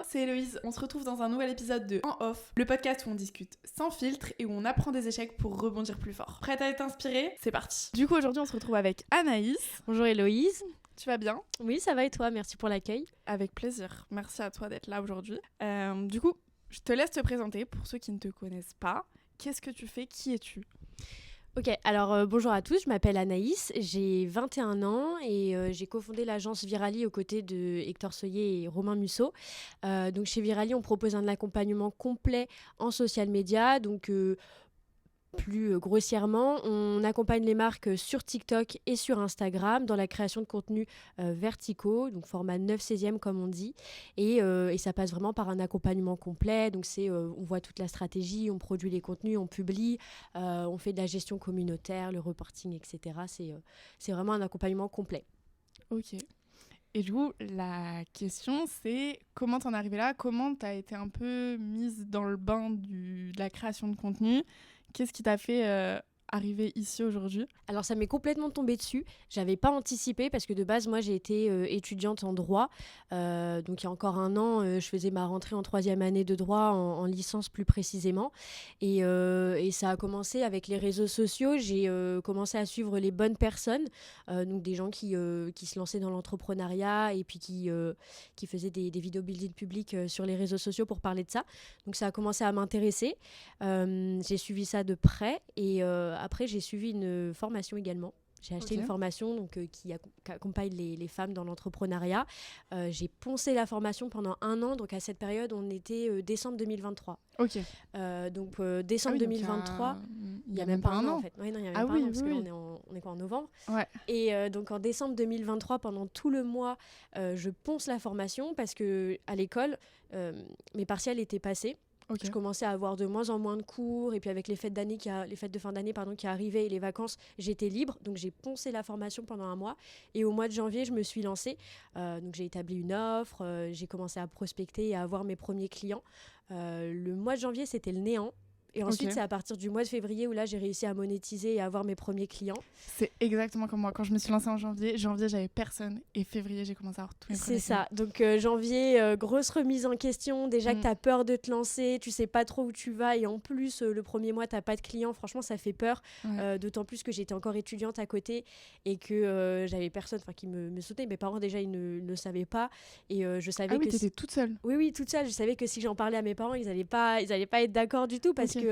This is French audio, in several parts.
c'est Héloïse. On se retrouve dans un nouvel épisode de En Off, le podcast où on discute sans filtre et où on apprend des échecs pour rebondir plus fort. Prête à être inspirée ? C'est parti. Du coup, aujourd'hui, on se retrouve avec Anaïs. Bonjour Héloïse. Tu vas bien ? Oui, ça va et toi ? Merci pour l'accueil. Avec plaisir. Merci à toi d'être là aujourd'hui. Du coup, je te laisse te présenter pour ceux qui ne te connaissent pas. Qu'est-ce que tu fais ? Qui es-tu ? Ok, alors bonjour à tous, je m'appelle Anaïs, j'ai 21 ans et j'ai cofondé l'agence Virali aux côtés de Hector Soyer et Romain Musso. Donc chez Virali, on propose un accompagnement complet en social media, donc plus grossièrement, on accompagne les marques sur TikTok et sur Instagram dans la création de contenus verticaux, donc format 9/16e comme on dit, et ça passe vraiment par un accompagnement complet. Donc on voit toute la stratégie, on produit les contenus, on publie, on fait de la gestion communautaire, le reporting, etc. C'est vraiment un accompagnement complet. Ok. Et du coup, la question, c'est comment t'en es arrivée là ? Comment t'as été un peu mise dans le bain de la création de contenu ? Qu'est-ce qui t'a fait arriver ici aujourd'hui ? Alors ça m'est complètement tombé dessus, j'avais pas anticipé parce que de base moi j'ai été étudiante en droit, donc il y a encore un an je faisais ma rentrée en 3e année de droit en licence plus précisément et ça a commencé avec les réseaux sociaux, j'ai commencé à suivre les bonnes personnes, donc des gens qui se lançaient dans l'entrepreneuriat et puis qui faisaient des vidéos building publiques sur les réseaux sociaux pour parler de ça, donc ça a commencé à m'intéresser, j'ai suivi ça de près et après, j'ai suivi une formation également. J'ai acheté une formation donc, qui accompagne les femmes dans l'entrepreneuriat. J'ai poncé la formation pendant un an. Donc, à cette période, on était décembre 2023. Ok. Donc, décembre 2023, il n'y a même pas un an, en fait. Ouais, non, il n'y a même pas un an, parce qu'on est on est quoi, en novembre. Ouais. Et donc, en décembre 2023, pendant tout le mois, je ponce la formation parce qu'à l'école, mes partiels étaient passés. Okay. Je commençais à avoir de moins en moins de cours et puis avec les fêtes de fin d'année qui arrivaient et les vacances, j'étais libre. Donc j'ai poncé la formation pendant un mois et au mois de janvier, je me suis lancée. Donc j'ai établi une offre, j'ai commencé à prospecter et à avoir mes premiers clients. Le mois de janvier, c'était le néant. Et ensuite, c'est à partir du mois de février où là, j'ai réussi à monétiser et à avoir mes premiers clients. C'est exactement comme moi. Quand je me suis lancée en janvier, j'avais personne. Et février, j'ai commencé à avoir tous mes premiers clients. C'est ça. Donc, janvier, grosse remise en question. Déjà que tu as peur de te lancer, tu sais pas trop où tu vas. Et en plus, le premier mois, tu n'as pas de clients. Franchement, ça fait peur. Ouais. D'autant plus que j'étais encore étudiante à côté et que j'avais personne qui me soutenait. Mes parents, déjà, ils ne savaient pas. Et je savais que... Ah oui, t'étais toute seule ? Oui, toute seule. Je savais que si j'en parlais à mes parents, ils n'allaient pas être d'accord du tout parce que...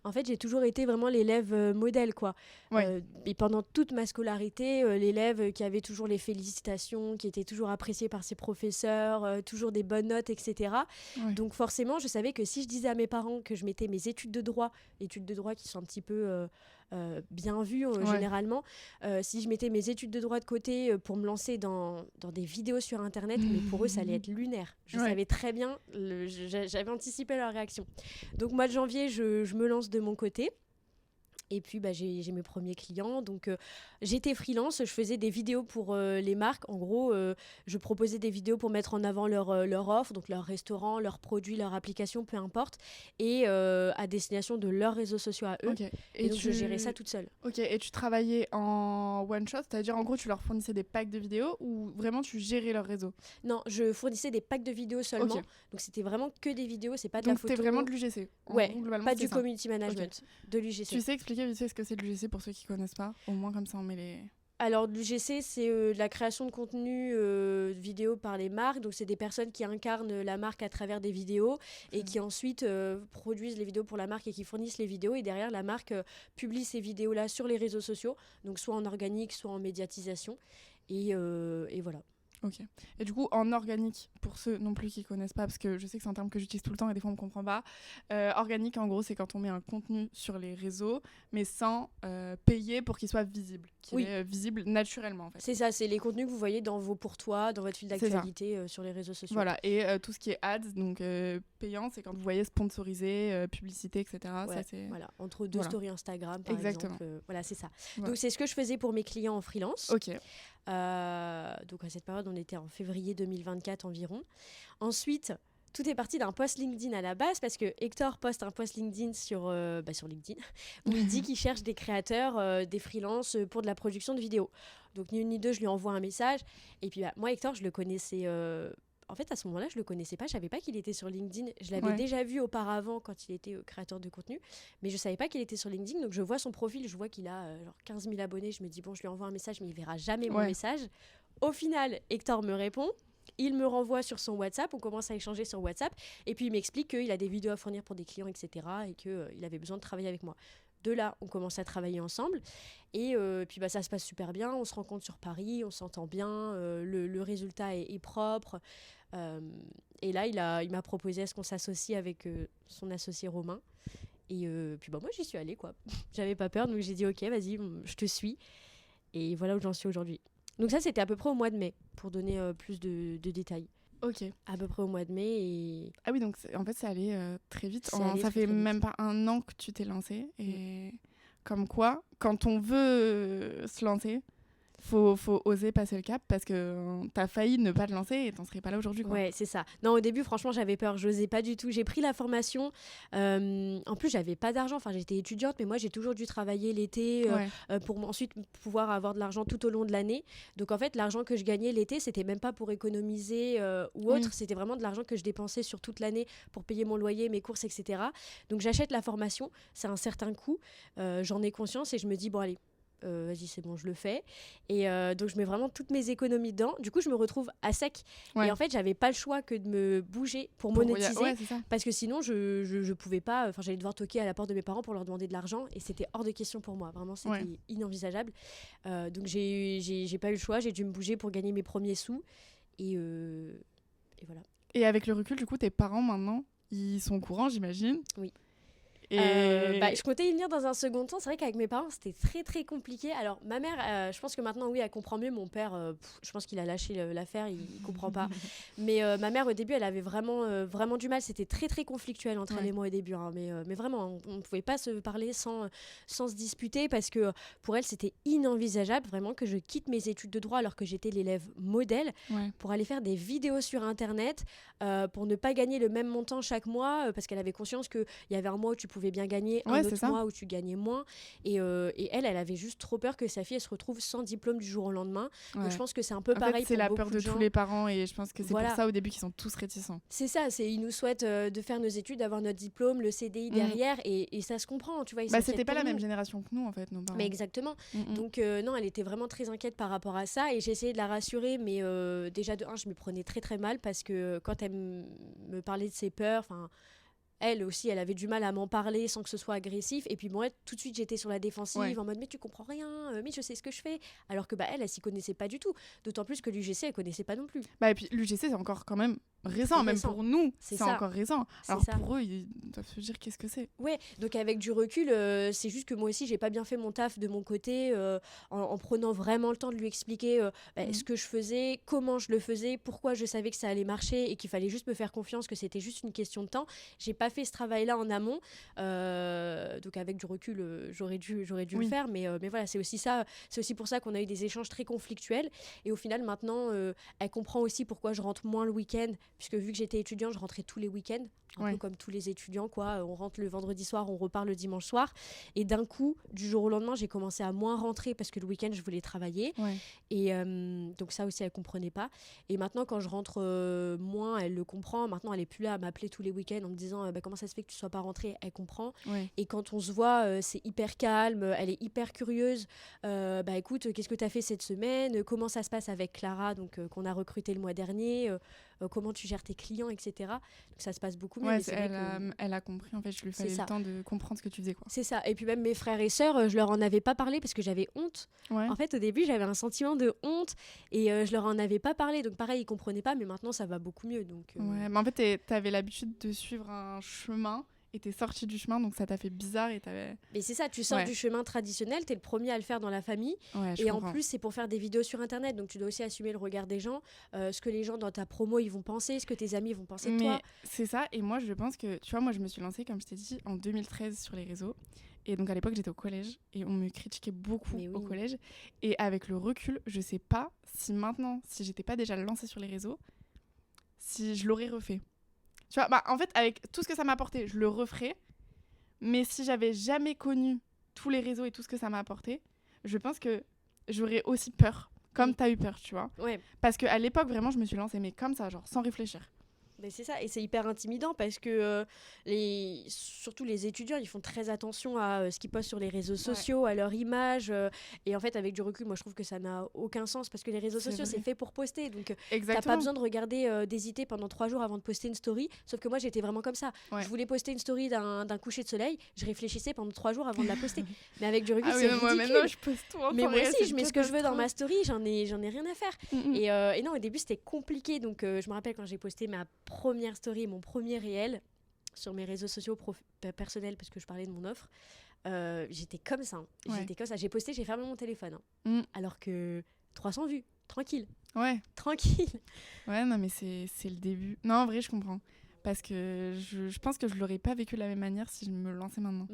En fait, j'ai toujours été vraiment l'élève modèle, quoi. Ouais. Et pendant toute ma scolarité, l'élève qui avait toujours les félicitations, qui était toujours apprécié par ses professeurs, toujours des bonnes notes, etc. Ouais. Donc forcément, je savais que si je disais à mes parents que je mettais mes études de droit qui sont un petit peu bien vues généralement, si je mettais mes études de droit de côté pour me lancer dans des vidéos sur Internet, mais pour eux, ça allait être lunaire. Je savais très bien, j'avais anticipé leur réaction. Donc, mois de janvier, je me lance de mon côté. Et puis, j'ai mes premiers clients. Donc, j'étais freelance. Je faisais des vidéos pour les marques. En gros, je proposais des vidéos pour mettre en avant leur offre, donc leur restaurant, leurs produits, leur application, peu importe, et à destination de leurs réseaux sociaux à eux. Okay. Et donc, je gérais ça toute seule. Ok, et tu travaillais en one-shot, c'est-à-dire, en gros, tu leur fournissais des packs de vidéos ou vraiment tu gérais leur réseau ? Non, je fournissais des packs de vidéos seulement. Okay. Donc, c'était vraiment que des vidéos, c'est pas de donc, la photo. Donc, c'était vraiment de l'UGC ? Ouais, pas du community management, de l'UGC. Tu sais expliquer vite fait ce que c'est de l'UGC pour ceux qui connaissent pas ? Au moins, comme ça, on met les... Alors, l'UGC, c'est la création de contenu vidéo par les marques. Donc, c'est des personnes qui incarnent la marque à travers des vidéos et qui ensuite produisent les vidéos pour la marque et qui fournissent les vidéos. Et derrière, la marque publie ces vidéos-là sur les réseaux sociaux, donc soit en organique, soit en médiatisation. Et voilà. Ok. Et du coup, en organique, pour ceux non plus qui connaissent pas, parce que je sais que c'est un terme que j'utilise tout le temps et des fois on ne comprend pas, organique, en gros, c'est quand on met un contenu sur les réseaux, mais sans payer pour qu'il soit visible, qu'il est visible naturellement, en fait. C'est ça, c'est les contenus que vous voyez dans vos pour toi, dans votre fil d'actualité sur les réseaux sociaux. Voilà, et tout ce qui est ads, donc payant, c'est quand vous voyez sponsorisé, publicité, etc. Ouais, ça, c'est... Voilà, entre deux stories Instagram, par exemple. Voilà, c'est ça. Voilà. Donc, c'est ce que je faisais pour mes clients en freelance. Ok. Donc à cette période, on était en février 2024 environ. Ensuite, tout est parti d'un post LinkedIn à la base parce que Hector poste un post LinkedIn sur LinkedIn où il dit qu'il cherche des créateurs, des freelances pour de la production de vidéos. Donc ni une ni deux, je lui envoie un message. Et puis moi, Hector, je le connaissais en fait, à ce moment-là, je le connaissais pas. Je savais pas qu'il était sur LinkedIn. Je l'avais déjà vu auparavant quand il était créateur de contenu, mais je savais pas qu'il était sur LinkedIn. Donc, je vois son profil, je vois qu'il a genre 15 000 abonnés. Je me dis, bon, je lui envoie un message, mais il verra jamais mon message. Au final, Hector me répond. Il me renvoie sur son WhatsApp, on commence à échanger sur WhatsApp, et puis il m'explique qu'il a des vidéos à fournir pour des clients, etc., et qu'il avait besoin de travailler avec moi. De là, on commence à travailler ensemble, et puis ça se passe super bien, on se rencontre sur Paris, on s'entend bien, le résultat est propre, et là, il m'a proposé à ce qu'on s'associe avec son associé Romain, et puis moi, j'y suis allée, quoi. J'avais pas peur, donc j'ai dit, ok, vas-y, je te suis, et voilà où j'en suis aujourd'hui. Donc ça, c'était à peu près au mois de mai, pour donner plus de détails. Ok. À peu près au mois de mai. Et... Ah oui, donc en fait, ça allait très vite. Ça très, fait très même pas un an que tu t'es lancée. Et comme quoi, quand on veut se lancer, faut oser passer le cap parce que t'as failli ne pas te lancer et t'en serais pas là aujourd'hui, quoi. Ouais, c'est ça. Non, au début, franchement, j'avais peur. J'osais pas du tout. J'ai pris la formation. En plus, j'avais pas d'argent. Enfin, j'étais étudiante, mais moi, j'ai toujours dû travailler l'été pour ensuite pouvoir avoir de l'argent tout au long de l'année. Donc, en fait, l'argent que je gagnais l'été, c'était même pas pour économiser ou autre. C'était vraiment de l'argent que je dépensais sur toute l'année pour payer mon loyer, mes courses, etc. Donc, j'achète la formation. C'est un certain coût. J'en ai conscience et je me dis, bon, allez. Vas-y, c'est bon, je le fais. Et donc, je mets vraiment toutes mes économies dedans. Du coup, je me retrouve à sec. Et en fait, j'avais pas le choix que de me bouger pour monétiser. Parce que sinon, je pouvais pas. Enfin, j'allais devoir toquer à la porte de mes parents pour leur demander de l'argent. Et c'était hors de question pour moi. Vraiment, c'était inenvisageable. Donc, j'ai pas eu le choix. J'ai dû me bouger pour gagner mes premiers sous. Et voilà. Et avec le recul, du coup, tes parents, maintenant, ils sont au courant, j'imagine. Oui. Je comptais y venir dans un second temps. C'est vrai qu'avec mes parents, c'était très très compliqué. Alors ma mère, je pense que maintenant oui, elle comprend mieux. Mon père, je pense qu'il a lâché l'affaire, il comprend pas. Mais ma mère au début, elle avait vraiment du mal. C'était très très conflictuel entre elle et moi au début. Hein. Mais vraiment, on ne pouvait pas se parler sans se disputer parce que pour elle, c'était inenvisageable vraiment que je quitte mes études de droit alors que j'étais l'élève modèle pour aller faire des vidéos sur Internet, pour ne pas gagner le même montant chaque mois parce qu'elle avait conscience qu'il y avait un mois où tu pouvais bien gagner, un autre mois où tu gagnais moins. Et elle avait juste trop peur que sa fille elle se retrouve sans diplôme du jour au lendemain. Donc je pense que c'est un peu pareil pour c'est la beaucoup peur de gens. tous les parents et je pense que c'est pour ça au début qu'ils sont tous réticents. C'est ça, ils nous souhaitent de faire nos études, d'avoir notre diplôme, le CDI derrière et ça se comprend, tu vois. C'était pas la même génération que nous en fait, nos parents. Mais exactement. Donc non, elle était vraiment très inquiète par rapport à ça et j'ai essayé de la rassurer, mais déjà de un, je me prenais très très mal parce que quand elle me parlait de ses peurs, enfin elle aussi, elle avait du mal à m'en parler sans que ce soit agressif. Et puis moi, tout de suite, j'étais sur la défensive en mode mais tu comprends rien, mais je sais ce que je fais. Alors que elle s'y connaissait pas du tout. D'autant plus que l'UGC, elle connaissait pas non plus. Et puis l'UGC, c'est encore quand même récent, même pour nous, c'est encore récent. Alors pour eux, ils doivent se dire qu'est-ce que c'est. Ouais, donc avec du recul, c'est juste que moi aussi, j'ai pas bien fait mon taf de mon côté en prenant vraiment le temps de lui expliquer ce que je faisais, comment je le faisais, pourquoi je savais que ça allait marcher et qu'il fallait juste me faire confiance, que c'était juste une question de temps. J'ai pas fait ce travail-là en amont, donc avec du recul, j'aurais dû le faire, mais voilà, c'est aussi pour ça qu'on a eu des échanges très conflictuels et au final maintenant, elle comprend aussi pourquoi je rentre moins le week-end, puisque vu que j'étais étudiante, je rentrais tous les week-ends, un peu comme tous les étudiants, quoi. On rentre le vendredi soir, on repart le dimanche soir. Et d'un coup, du jour au lendemain, j'ai commencé à moins rentrer parce que le week-end, je voulais travailler. Et donc ça aussi, elle comprenait pas. Et maintenant, quand je rentre moins, elle le comprend. Maintenant, elle est plus là à m'appeler tous les week-ends en me disant comment ça se fait que tu sois pas rentrée. Elle comprend. Et quand on se voit, c'est hyper calme. Elle est hyper curieuse. Écoute, qu'est-ce que tu as fait cette semaine? Comment ça se passe avec Clara, donc qu'on a recruté le mois dernier? Comment tu gères tes clients, etc. Donc ça se passe beaucoup mieux. Elle a compris, en fait, je lui fallait le temps de comprendre ce que tu faisais, quoi. C'est ça. Et puis même mes frères et sœurs, je leur en avais pas parlé parce que j'avais honte. En fait, au début, j'avais un sentiment de honte et je leur en avais pas parlé. Donc pareil, ils comprenaient pas, mais maintenant, ça va beaucoup mieux. Donc, mais en fait, t'avais l'habitude de suivre un chemin. Et t'es sortie du chemin, donc ça t'a fait bizarre et t'avais... Mais c'est ça, tu sors du chemin traditionnel, t'es le premier à le faire dans la famille. Et en plus, c'est pour faire des vidéos sur Internet, donc tu dois aussi assumer le regard des gens, ce que les gens dans ta promo, ils vont penser, ce que tes amis vont penser de toi. C'est ça, et moi, je pense que, tu vois, moi, je me suis lancée, comme je t'ai dit, en 2013 sur les réseaux. Et donc, à l'époque, j'étais au collège, et on me critiquait beaucoup au collège. Et avec le recul, je sais pas si maintenant, si j'étais pas déjà lancée sur les réseaux, si je l'aurais refait. Tu vois, en fait, avec tout ce que ça m'a apporté, je le referais. Mais si j'avais jamais connu tous les réseaux et tout ce que ça m'a apporté, je pense que j'aurais aussi peur comme t'as eu peur, tu vois. Ouais. Parce qu'à l'époque, vraiment, je me suis lancée, mais comme ça, genre sans réfléchir. Mais c'est ça, et c'est hyper intimidant parce que surtout les étudiants, ils font très attention à ce qu'ils postent sur les réseaux sociaux, à leur image. Et en fait, avec du recul, moi je trouve que ça n'a aucun sens parce que les réseaux sociaux, c'est fait pour poster. Donc t'as pas besoin de regarder, d'hésiter pendant 3 jours avant de poster une story. Sauf que moi, j'étais vraiment comme ça. Ouais. Je voulais poster une story d'un coucher de soleil, je réfléchissais pendant 3 jours avant de la poster. Mais avec du recul, c'est ridicule. Moi, maintenant, je poste tout en mais moi aussi, je mets ce que je veux dans ma story, j'en ai rien à faire. Et non, au début, c'était compliqué. Donc je me rappelle quand j'ai posté ma première story, mon premier réel sur mes réseaux sociaux personnels parce que je parlais de mon offre, j'étais comme ça. J'étais comme ça. J'ai posté, j'ai fermé mon téléphone. Alors que 300 vues, tranquille. Ouais. Tranquille. Ouais, non, mais c'est le début. Non, en vrai, je comprends. Parce que je pense que je l'aurais pas vécu de la même manière si je me lançais maintenant.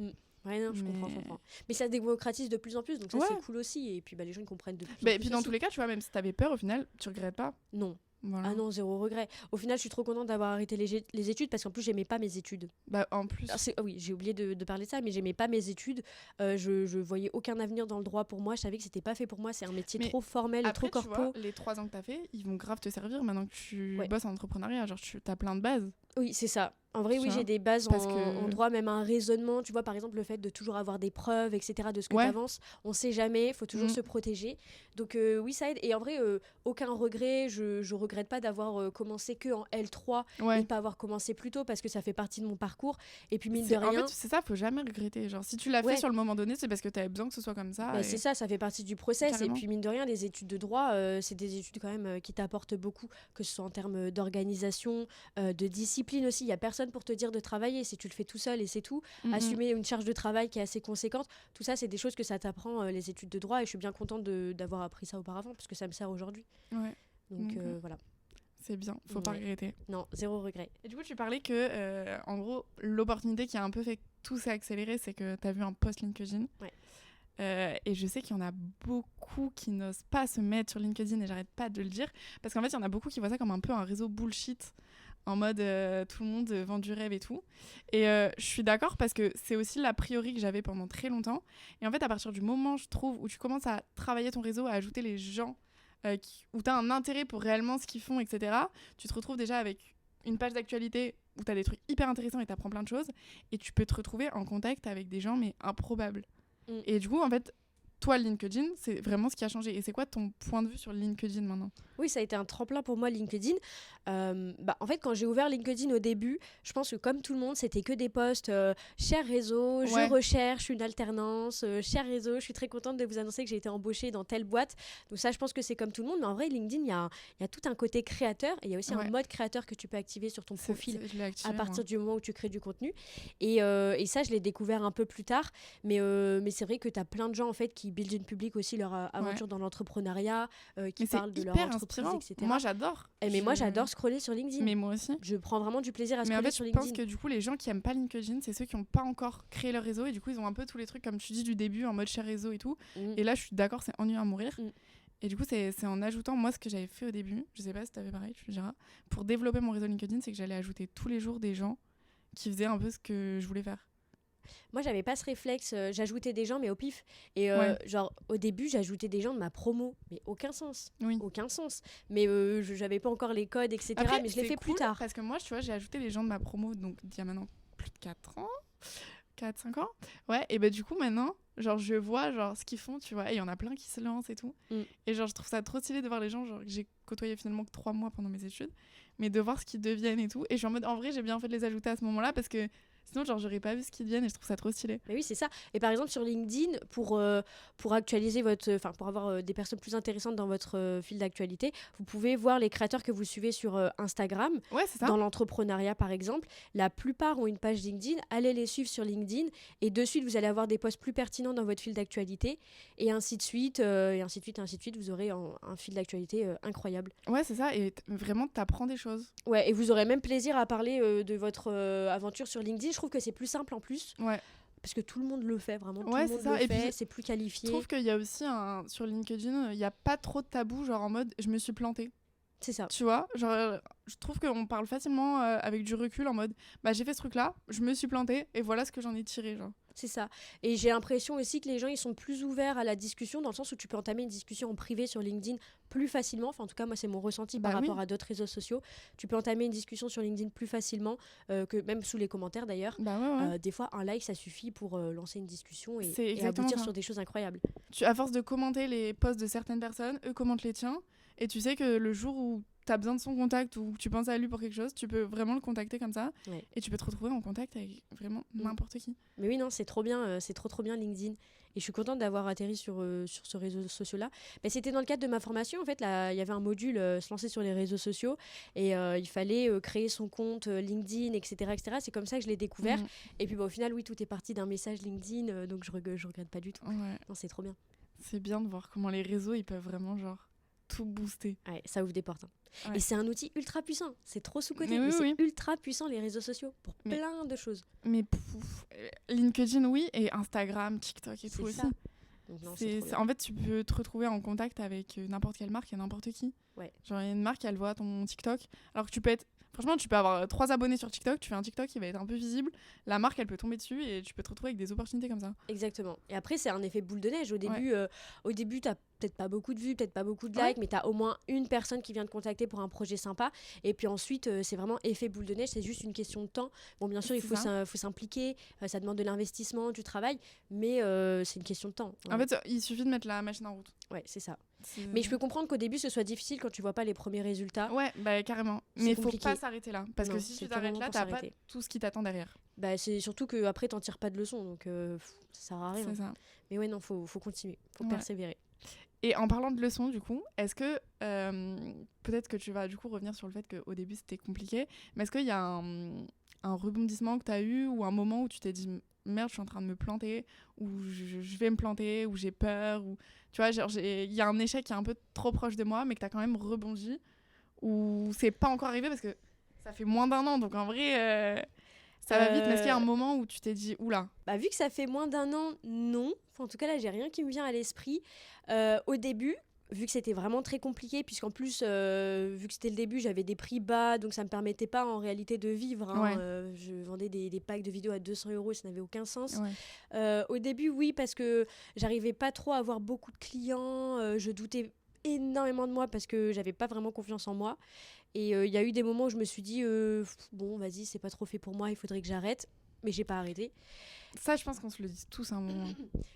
Ouais, non, je comprends. Mais ça se démocratise de plus en plus, donc ça, c'est cool aussi. Et puis, les gens, ils comprennent de plus en plus. Et puis, dans tous les cas, tu vois, même si t'avais peur, au final, tu regrettes pas. Non. Voilà. Ah non, zéro regret. Au final, je suis trop contente d'avoir arrêté les études parce qu'en plus, j'aimais pas mes études. En plus. Oui, j'ai oublié de parler de ça, mais j'aimais pas mes études. Je voyais aucun avenir dans le droit pour moi. Je savais que c'était pas fait pour moi. C'est un métier trop formel et trop corpo. Tu vois, les 3 ans que t'as fait, ils vont grave te servir maintenant que tu bosses en entrepreneuriat. Genre, t'as plein de bases. Oui, c'est ça. En vrai, oui, j'ai des bases en droit, même un raisonnement. Tu vois, par exemple, le fait de toujours avoir des preuves, etc., de ce que tu avances. On sait jamais, il faut toujours se protéger. Donc, oui, ça aide. Et en vrai, aucun regret. Je regrette pas d'avoir commencé que en L3 et de pas avoir commencé plus tôt parce que ça fait partie de mon parcours. Et puis, mine de rien. En fait, c'est ça, faut jamais regretter. Genre, si tu l'as fait sur le moment donné, c'est parce que tu avais besoin que ce soit comme ça. C'est ça fait partie du process. Carrément. Et puis, mine de rien, les études de droit, c'est des études quand même qui t'apportent beaucoup, que ce soit en termes d'organisation, de discipline aussi. Il y a personne pour te dire de travailler, si tu le fais tout seul et c'est tout. Assumer une charge de travail qui est assez conséquente, tout ça c'est des choses que ça t'apprend les études de droit et je suis bien contente d'avoir appris ça auparavant parce que ça me sert aujourd'hui. Donc voilà. C'est bien, faut pas regretter. Non, zéro regret. Et du coup tu parlais que en gros l'opportunité qui a un peu fait que tout s'est accéléré, c'est que t'as vu un post LinkedIn. Et je sais qu'il y en a beaucoup qui n'osent pas se mettre sur LinkedIn et j'arrête pas de le dire parce qu'en fait il y en a beaucoup qui voient ça comme un peu un réseau bullshit en mode tout le monde vend du rêve et tout. Et je suis d'accord parce que c'est aussi l'a priori que j'avais pendant très longtemps. Et en fait, à partir du moment, je trouve, où tu commences à travailler ton réseau, à ajouter les gens où tu as un intérêt pour réellement ce qu'ils font, etc., tu te retrouves déjà avec une page d'actualité où tu as des trucs hyper intéressants et tu apprends plein de choses. Et tu peux te retrouver en contact avec des gens, mais improbables. Et du coup, en fait, toi, LinkedIn, c'est vraiment ce qui a changé. Et c'est quoi ton point de vue sur LinkedIn maintenant ? Oui, ça a été un tremplin pour moi, LinkedIn. En fait, quand j'ai ouvert LinkedIn au début, je pense que comme tout le monde, c'était que des posts cher réseau, je recherche une alternance, cher réseau, je suis très contente de vous annoncer que j'ai été embauchée dans telle boîte. Donc ça, je pense que c'est comme tout le monde. Mais en vrai, LinkedIn, il y a tout un côté créateur et il y a aussi un mode créateur que tu peux activer sur ton profil à partir du moment où tu crées du contenu. Et ça, je l'ai découvert un peu plus tard. Mais c'est vrai que tu as plein de gens en fait, qui buildent une public aussi leur aventure dans l'entrepreneuriat, qui parlent de leur entreprise, etc. Moi, j'adore. Moi, j'adore scroller sur LinkedIn. Mais moi aussi. Je prends vraiment du plaisir à scroller sur LinkedIn. Je pense que du coup, les gens qui aiment pas LinkedIn, c'est ceux qui n'ont pas encore créé leur réseau et du coup, ils ont un peu tous les trucs, comme tu dis, du début, en mode cher réseau et tout. Et là, je suis d'accord, c'est ennuyeux à mourir. Et du coup, c'est en ajoutant, moi, ce que j'avais fait au début, je sais pas si t'avais pareil, tu me diras, pour développer mon réseau LinkedIn, c'est que j'allais ajouter tous les jours des gens qui faisaient un peu ce que je voulais faire. Moi, j'avais pas ce réflexe. J'ajoutais des gens, mais au pif. Et genre, au début, j'ajoutais des gens de ma promo. Mais aucun sens. Aucun sens. Mais j'avais pas encore les codes, etc. Après, mais je l'ai fait plus tard. Parce que moi, tu vois, j'ai ajouté les gens de ma promo, donc il y a maintenant plus de 4 ans. 4-5 ans. Ouais, et du coup, maintenant, genre, je vois genre, ce qu'ils font, tu vois. Et il y en a plein qui se lancent et tout. Et genre, je trouve ça trop stylé de voir les gens genre, que j'ai côtoyé finalement que 3 mois pendant mes études. Mais de voir ce qu'ils deviennent et tout. Et je suis en mode, en vrai, j'ai bien fait de les ajouter à ce moment-là parce que sinon, genre, j'aurais pas vu ce qu'ils deviennent et je trouve ça trop stylé. Mais oui, c'est ça. Et par exemple, sur LinkedIn, pour actualiser pour avoir des personnes plus intéressantes dans votre fil d'actualité, vous pouvez voir les créateurs que vous suivez sur Instagram. Ouais, c'est ça. Dans l'entrepreneuriat, par exemple. La plupart ont une page LinkedIn. Allez les suivre sur LinkedIn. Et de suite, vous allez avoir des posts plus pertinents dans votre fil d'actualité. Et ainsi de suite. Et ainsi de suite, et ainsi de suite. Vous aurez un fil d'actualité incroyable. Ouais, c'est ça. Et vraiment, t'apprends des choses. Ouais, et vous aurez même plaisir à parler de votre aventure sur LinkedIn. Je trouve que c'est plus simple en plus. Ouais. Parce que tout le monde le fait, vraiment. Tout le monde le fait, c'est plus qualifié. Je trouve qu'il y a aussi, sur LinkedIn, il n'y a pas trop de tabou, genre en mode « je me suis plantée ». C'est ça. Tu vois, genre, je trouve qu'on parle facilement avec du recul en mode, bah j'ai fait ce truc-là, je me suis plantée et voilà ce que j'en ai tiré, genre. C'est ça. Et j'ai l'impression aussi que les gens, ils sont plus ouverts à la discussion, dans le sens où tu peux entamer une discussion en privé sur LinkedIn plus facilement. Enfin, en tout cas, moi, c'est mon ressenti par rapport à d'autres réseaux sociaux. Tu peux entamer une discussion sur LinkedIn plus facilement, que même sous les commentaires d'ailleurs. Des fois, un like, ça suffit pour lancer une discussion et aboutir sur des choses incroyables. À force de commenter les posts de certaines personnes, eux commentent les tiens. Et tu sais que le jour où tu as besoin de son contact ou que tu penses à lui pour quelque chose, tu peux vraiment le contacter comme ça. Ouais. Et tu peux te retrouver en contact avec vraiment n'importe qui. Mais oui, non, c'est trop bien. C'est trop bien LinkedIn. Et je suis contente d'avoir atterri sur ce réseau social-là. Mais c'était dans le cadre de ma formation. En fait, là, il y avait un module se lancer sur les réseaux sociaux. Et il fallait créer son compte LinkedIn, etc., etc. C'est comme ça que je l'ai découvert. Et puis au final, oui, tout est parti d'un message LinkedIn. Donc je regrette pas du tout. Ouais. Non, c'est trop bien. C'est bien de voir comment les réseaux, ils peuvent vraiment genre tout booster. Ouais, ça ouvre des portes. Ouais. Et c'est un outil ultra puissant. C'est trop sous-coté, mais c'est ultra puissant, les réseaux sociaux, pour plein de choses. Mais LinkedIn, oui, et Instagram, TikTok et tout aussi. Donc non, en fait, tu peux te retrouver en contact avec n'importe quelle marque et n'importe qui. Ouais. Genre, il y a une marque, elle voit ton TikTok. Alors que tu peux être... Franchement, tu peux avoir 3 abonnés sur TikTok, tu fais un TikTok qui va être un peu visible, la marque, elle peut tomber dessus et tu peux te retrouver avec des opportunités comme ça. Exactement. Et après, c'est un effet boule de neige. Au début, t'as peut-être pas beaucoup de vues, peut-être pas beaucoup de likes, mais t'as au moins une personne qui vient te contacter pour un projet sympa. Et puis ensuite, c'est vraiment effet boule de neige, c'est juste une question de temps. Bon, bien sûr, il faut s'impliquer, ça demande de l'investissement, du travail, mais c'est une question de temps. Ouais. En fait, il suffit de mettre la machine en route. Ouais, c'est ça. Mais je peux comprendre qu'au début, ce soit difficile quand tu vois pas les premiers résultats. Ouais, bah carrément. Mais il faut pas s'arrêter là. Parce que si tu t'arrêtes là, t'as pas tout ce qui t'attend derrière. Bah, c'est surtout qu'après, t'en tires pas de leçon. Donc, ça sert à rien. C'est ça. Mais ouais, non, faut continuer. Faut persévérer. Et en parlant de leçons, du coup, est-ce que peut-être que tu vas du coup revenir sur le fait qu'au début c'était compliqué, mais est-ce qu'il y a un rebondissement que tu as eu ou un moment où tu t'es dit merde, je suis en train de me planter, ou je vais me planter, ou j'ai peur, ou tu vois, genre il y a un échec qui est un peu trop proche de moi, mais que tu as quand même rebondi, ou c'est pas encore arrivé parce que ça fait moins d'1 an, donc en vrai. Ça va vite, mais est-ce qu'il y a un moment où tu t'es dit oula? Bah, vu que ça fait moins d'1 an, non. Enfin, en tout cas, là, j'ai rien qui me vient à l'esprit. Au début, vu que c'était vraiment très compliqué, puisqu'en plus, vu que c'était le début, j'avais des prix bas, donc ça me permettait pas en réalité de vivre. Hein. Ouais. Je vendais des packs de vidéos à 200 €, ça n'avait aucun sens. Ouais. Au début, oui, parce que j'arrivais pas trop à avoir beaucoup de clients, je doutais énormément de moi parce que j'avais pas vraiment confiance en moi. Et il y a eu des moments où je me suis dit bon, vas-y, c'est pas trop fait pour moi, il faudrait que j'arrête. Mais j'ai pas arrêté. Ça, je pense qu'on se le dit tous à un moment.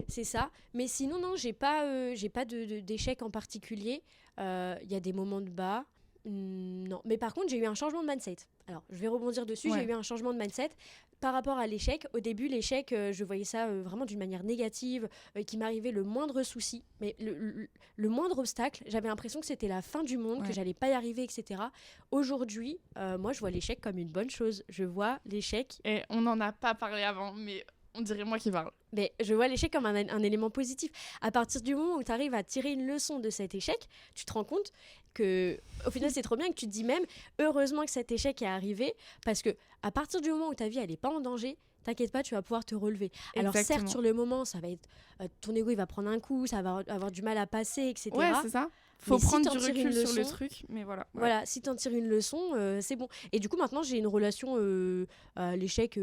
C'est ça. Mais sinon, non, j'ai pas d'échec en particulier. Il y a des moments de bas. Non. Mais par contre, j'ai eu un changement de mindset. Alors, je vais rebondir dessus. Ouais. J'ai eu un changement de mindset par rapport à l'échec. Au début, l'échec, je voyais ça vraiment d'une manière négative, qu'il m'arrivait le moindre souci, mais le moindre obstacle, j'avais l'impression que c'était la fin du monde, que j'allais pas y arriver, etc. Aujourd'hui, moi, je vois l'échec comme une bonne chose. Je vois l'échec... Et on n'en a pas parlé avant, mais on dirait moi qui parle. Mais je vois l'échec comme un élément positif. À partir du moment où tu arrives à tirer une leçon de cet échec, tu te rends compte que, au final, c'est trop bien, que tu te dis même, heureusement que cet échec est arrivé, parce que à partir du moment où ta vie elle est pas en danger, t'inquiète pas, tu vas pouvoir te relever. Exactement. Alors certes, sur le moment, ça va être ton ego il va prendre un coup, ça va avoir du mal à passer, etc. Ouais, c'est ça. Faut prendre du recul sur le truc, mais voilà. Ouais. Voilà, si t'en tires une leçon, c'est bon. Et du coup, maintenant, j'ai une relation à l'échec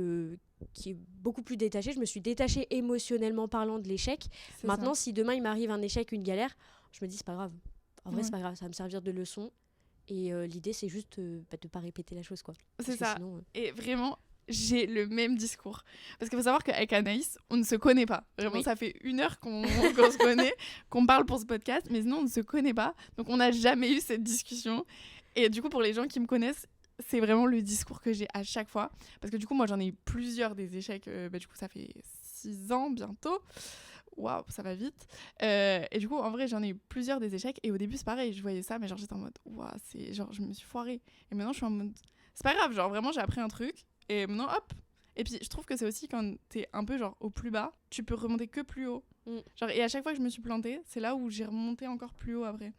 qui est beaucoup plus détachée. Je me suis détachée émotionnellement parlant de l'échec. C'est maintenant, si demain il m'arrive un échec, une galère, je me dis c'est pas grave. En vrai, c'est pas grave, ça va me servir de leçon. Et l'idée, c'est juste de pas répéter la chose, quoi. C'est ça. Sinon, Et vraiment, j'ai le même discours. Parce qu'il faut savoir qu'avec Anaïs, on ne se connaît pas. Vraiment, ça fait 1 heure qu'on se connaît, qu'on parle pour ce podcast, mais sinon, on ne se connaît pas. Donc, on n'a jamais eu cette discussion. Et du coup, pour les gens qui me connaissent, c'est vraiment le discours que j'ai à chaque fois. Parce que du coup, moi, j'en ai eu plusieurs des échecs. Du coup, ça fait 6 ans bientôt. Waouh, ça va vite. Et du coup, en vrai, j'en ai eu plusieurs des échecs. Et au début, c'est pareil. Je voyais ça, mais genre, j'étais en mode, waouh, je me suis foirée. Et maintenant, je suis en mode, c'est pas grave. Genre, vraiment, j'ai appris un truc. Et maintenant, hop. Et puis, je trouve que c'est aussi quand t'es un peu, genre, au plus bas, tu peux remonter que plus haut. Genre, et à chaque fois que je me suis plantée, c'est là où j'ai remonté encore plus haut après.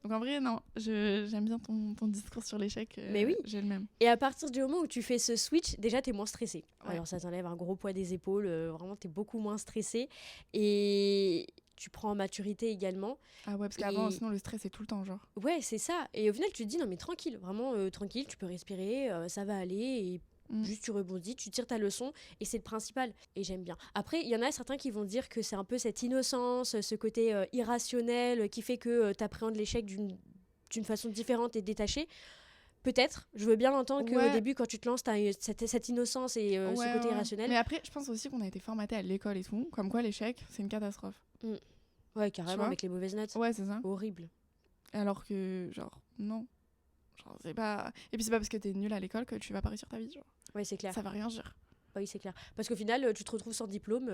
Donc en vrai, non, j'aime bien ton discours sur l'échec. Mais oui. J'ai le même. Et à partir du moment où tu fais ce switch, déjà, t'es moins stressé. Ouais. Alors ça t'enlève un gros poids des épaules. Vraiment, t'es beaucoup moins stressé. Et tu prends en maturité également. Ah ouais, parce qu'avant, sinon, le stress est tout le temps, genre. Ouais, c'est ça. Et au final, tu te dis, non, mais tranquille, vraiment tranquille, tu peux respirer, ça va aller. Et juste, tu rebondis, tu tires ta leçon. Et c'est le principal. Et j'aime bien. Après, il y en a certains qui vont dire que c'est un peu cette innocence, ce côté irrationnel qui fait que tu appréhendes l'échec d'une façon différente et détachée. Peut-être, je veux bien l'entendre qu'au début, quand tu te lances, tu as cette innocence et ce côté irrationnel. Mais après, je pense aussi qu'on a été formaté à l'école et tout, comme quoi l'échec, c'est une catastrophe. Ouais, carrément, avec les mauvaises notes. Ouais, c'est ça. Horrible. Alors que, genre, non. Genre, c'est pas... Et puis, c'est pas parce que t'es nul à l'école que tu vas pas réussir ta vie, genre. Ouais, c'est clair. Ça va rien dire. Oui, c'est clair. Parce qu'au final, tu te retrouves sans diplôme,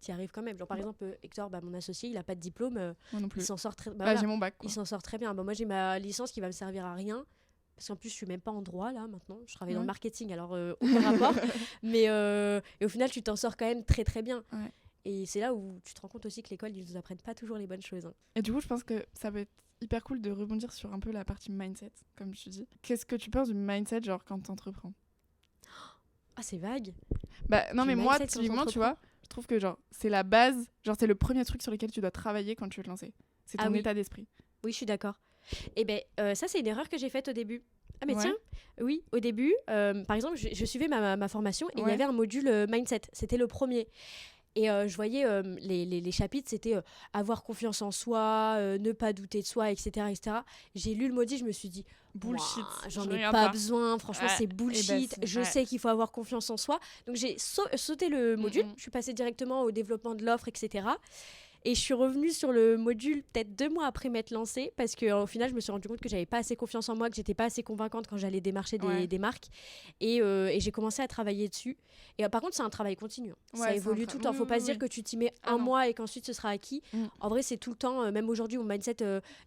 t'y arrives quand même. Genre, par exemple, Hector, mon associé, il a pas de diplôme. Moi non plus. Il s'en sort très... voilà. J'ai mon bac, quoi. Il s'en sort très bien. Moi, j'ai ma licence qui va me servir à rien. Parce qu'en plus, je suis même pas en droit, là, maintenant. Je travaille dans le marketing, alors aucun rapport. Mais et au final, tu t'en sors quand même très, très bien. Ouais. Et c'est là où tu te rends compte aussi que l'école, ils nous apprennent pas toujours les bonnes choses. Hein. Et du coup, je pense que ça peut être hyper cool de rebondir sur un peu la partie mindset, comme tu dis. Qu'est-ce que tu penses du mindset, genre, quand t'entreprends ? Ah, c'est vague. Bah, non, mais moi, typiquement, tu vois, je trouve que, genre, c'est la base, genre, c'est le premier truc sur lequel tu dois travailler quand tu veux te lancer. C'est ton état d'esprit. Oui, je suis d'accord. Et ça, c'est une erreur que j'ai faite au début. Ah mais tiens, oui, au début, par exemple, je suivais ma formation et il y avait un module mindset, c'était le premier. Et je voyais les chapitres, c'était avoir confiance en soi, ne pas douter de soi, etc. etc. J'ai lu le module, je me suis dit, bullshit, j'en ai pas besoin, franchement c'est bullshit, je sais qu'il faut avoir confiance en soi. Donc j'ai sauté le module, je suis passée directement au développement de l'offre, etc. Et je suis revenue sur le module peut-être 2 mois après m'être lancée parce qu'au final, je me suis rendu compte que j'avais pas assez confiance en moi, que j'étais pas assez convaincante quand j'allais démarcher des marques. Et j'ai commencé à travailler dessus. Et par contre, c'est un travail continu. Ça évolue tout le temps. Faut pas se dire que tu t'y mets un mois et qu'ensuite ce sera acquis. En vrai, c'est tout le temps. Même aujourd'hui, mon mindset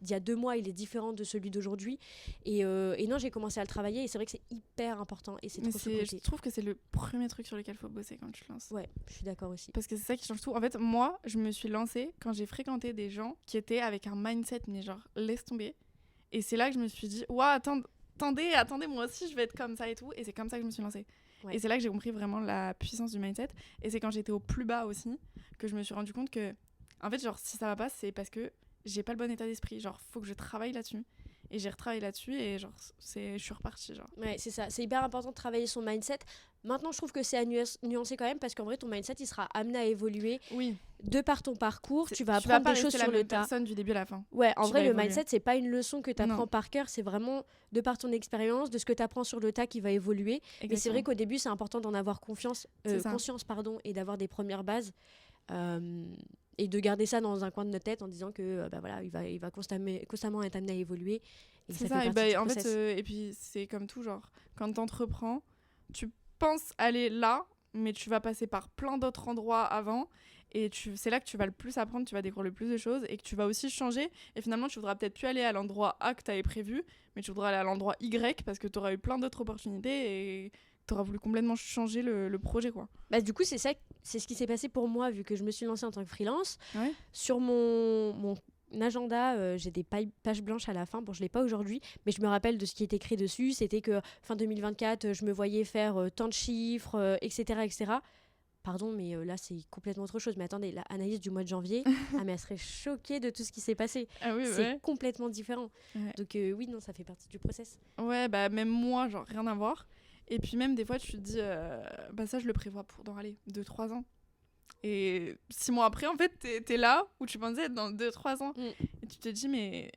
d'il y a 2 mois, il est différent de celui d'aujourd'hui. Et non, j'ai commencé à le travailler. Et c'est vrai que c'est hyper important. Et c'est trop je trouve que c'est le premier truc sur lequel il faut bosser quand tu te lances. Ouais, je suis d'accord aussi. Parce que c'est ça qui change tout. En fait, moi, je me suis lancée quand j'ai fréquenté des gens qui étaient avec un mindset, mais genre, laisse tomber. Et c'est là que je me suis dit, attendez, moi aussi, je vais être comme ça et tout. Et c'est comme ça que je me suis lancée. Ouais. Et c'est là que j'ai compris vraiment la puissance du mindset. Et c'est quand j'étais au plus bas aussi que je me suis rendu compte que, en fait, genre, si ça va pas, c'est parce que j'ai pas le bon état d'esprit. Genre, faut que je travaille là-dessus. Et j'ai retravaillé là-dessus et genre, je suis repartie. Genre. Ouais, c'est ça. C'est hyper important de travailler son mindset. Maintenant, je trouve que c'est à nuancer quand même parce qu'en vrai, ton mindset, il sera amené à évoluer. Oui. De par ton parcours, tu vas apprendre des choses sur le tas. Personne du début à la fin. Ouais, en vrai, le mindset, c'est pas une leçon que tu apprends par cœur, c'est vraiment de par ton expérience, de ce que tu apprends sur le tas qui va évoluer. Exactement. Mais c'est vrai qu'au début, c'est important d'en avoir conscience, et d'avoir des premières bases. Et de garder ça dans un coin de notre tête en disant que voilà, il va constamment être amené à évoluer. Et c'est ça, en fait, et puis c'est comme tout, genre, quand t'entreprends, tu penses aller là, mais tu vas passer par plein d'autres endroits avant. Et c'est là que tu vas le plus apprendre, tu vas découvrir le plus de choses et que tu vas aussi changer. Et finalement, tu voudras peut-être plus aller à l'endroit A que tu avais prévu, mais tu voudras aller à l'endroit Y parce que tu auras eu plein d'autres opportunités et tu auras voulu complètement changer le projet, quoi. Du coup, c'est ce qui s'est passé pour moi vu que je me suis lancée en tant que freelance. Ouais. Sur mon agenda, j'ai des pages blanches à la fin. Bon, je ne l'ai pas aujourd'hui, mais je me rappelle de ce qui est écrit dessus. C'était que fin 2024, je me voyais faire tant de chiffres, etc., etc. Pardon, mais là, c'est complètement autre chose. Mais attendez, la Anaïs du mois de janvier, mais elle serait choquée de tout ce qui s'est passé. Ah oui, c'est complètement différent. Ouais. Donc oui, non, ça fait partie du process. Ouais, même moi, genre, rien à voir. Et puis même, des fois, tu te dis, ça, je le prévois pour dans, 2-3 ans. Et 6 mois après, en fait, t'es là où tu pensais être dans 2-3 ans. Et tu te dis, mais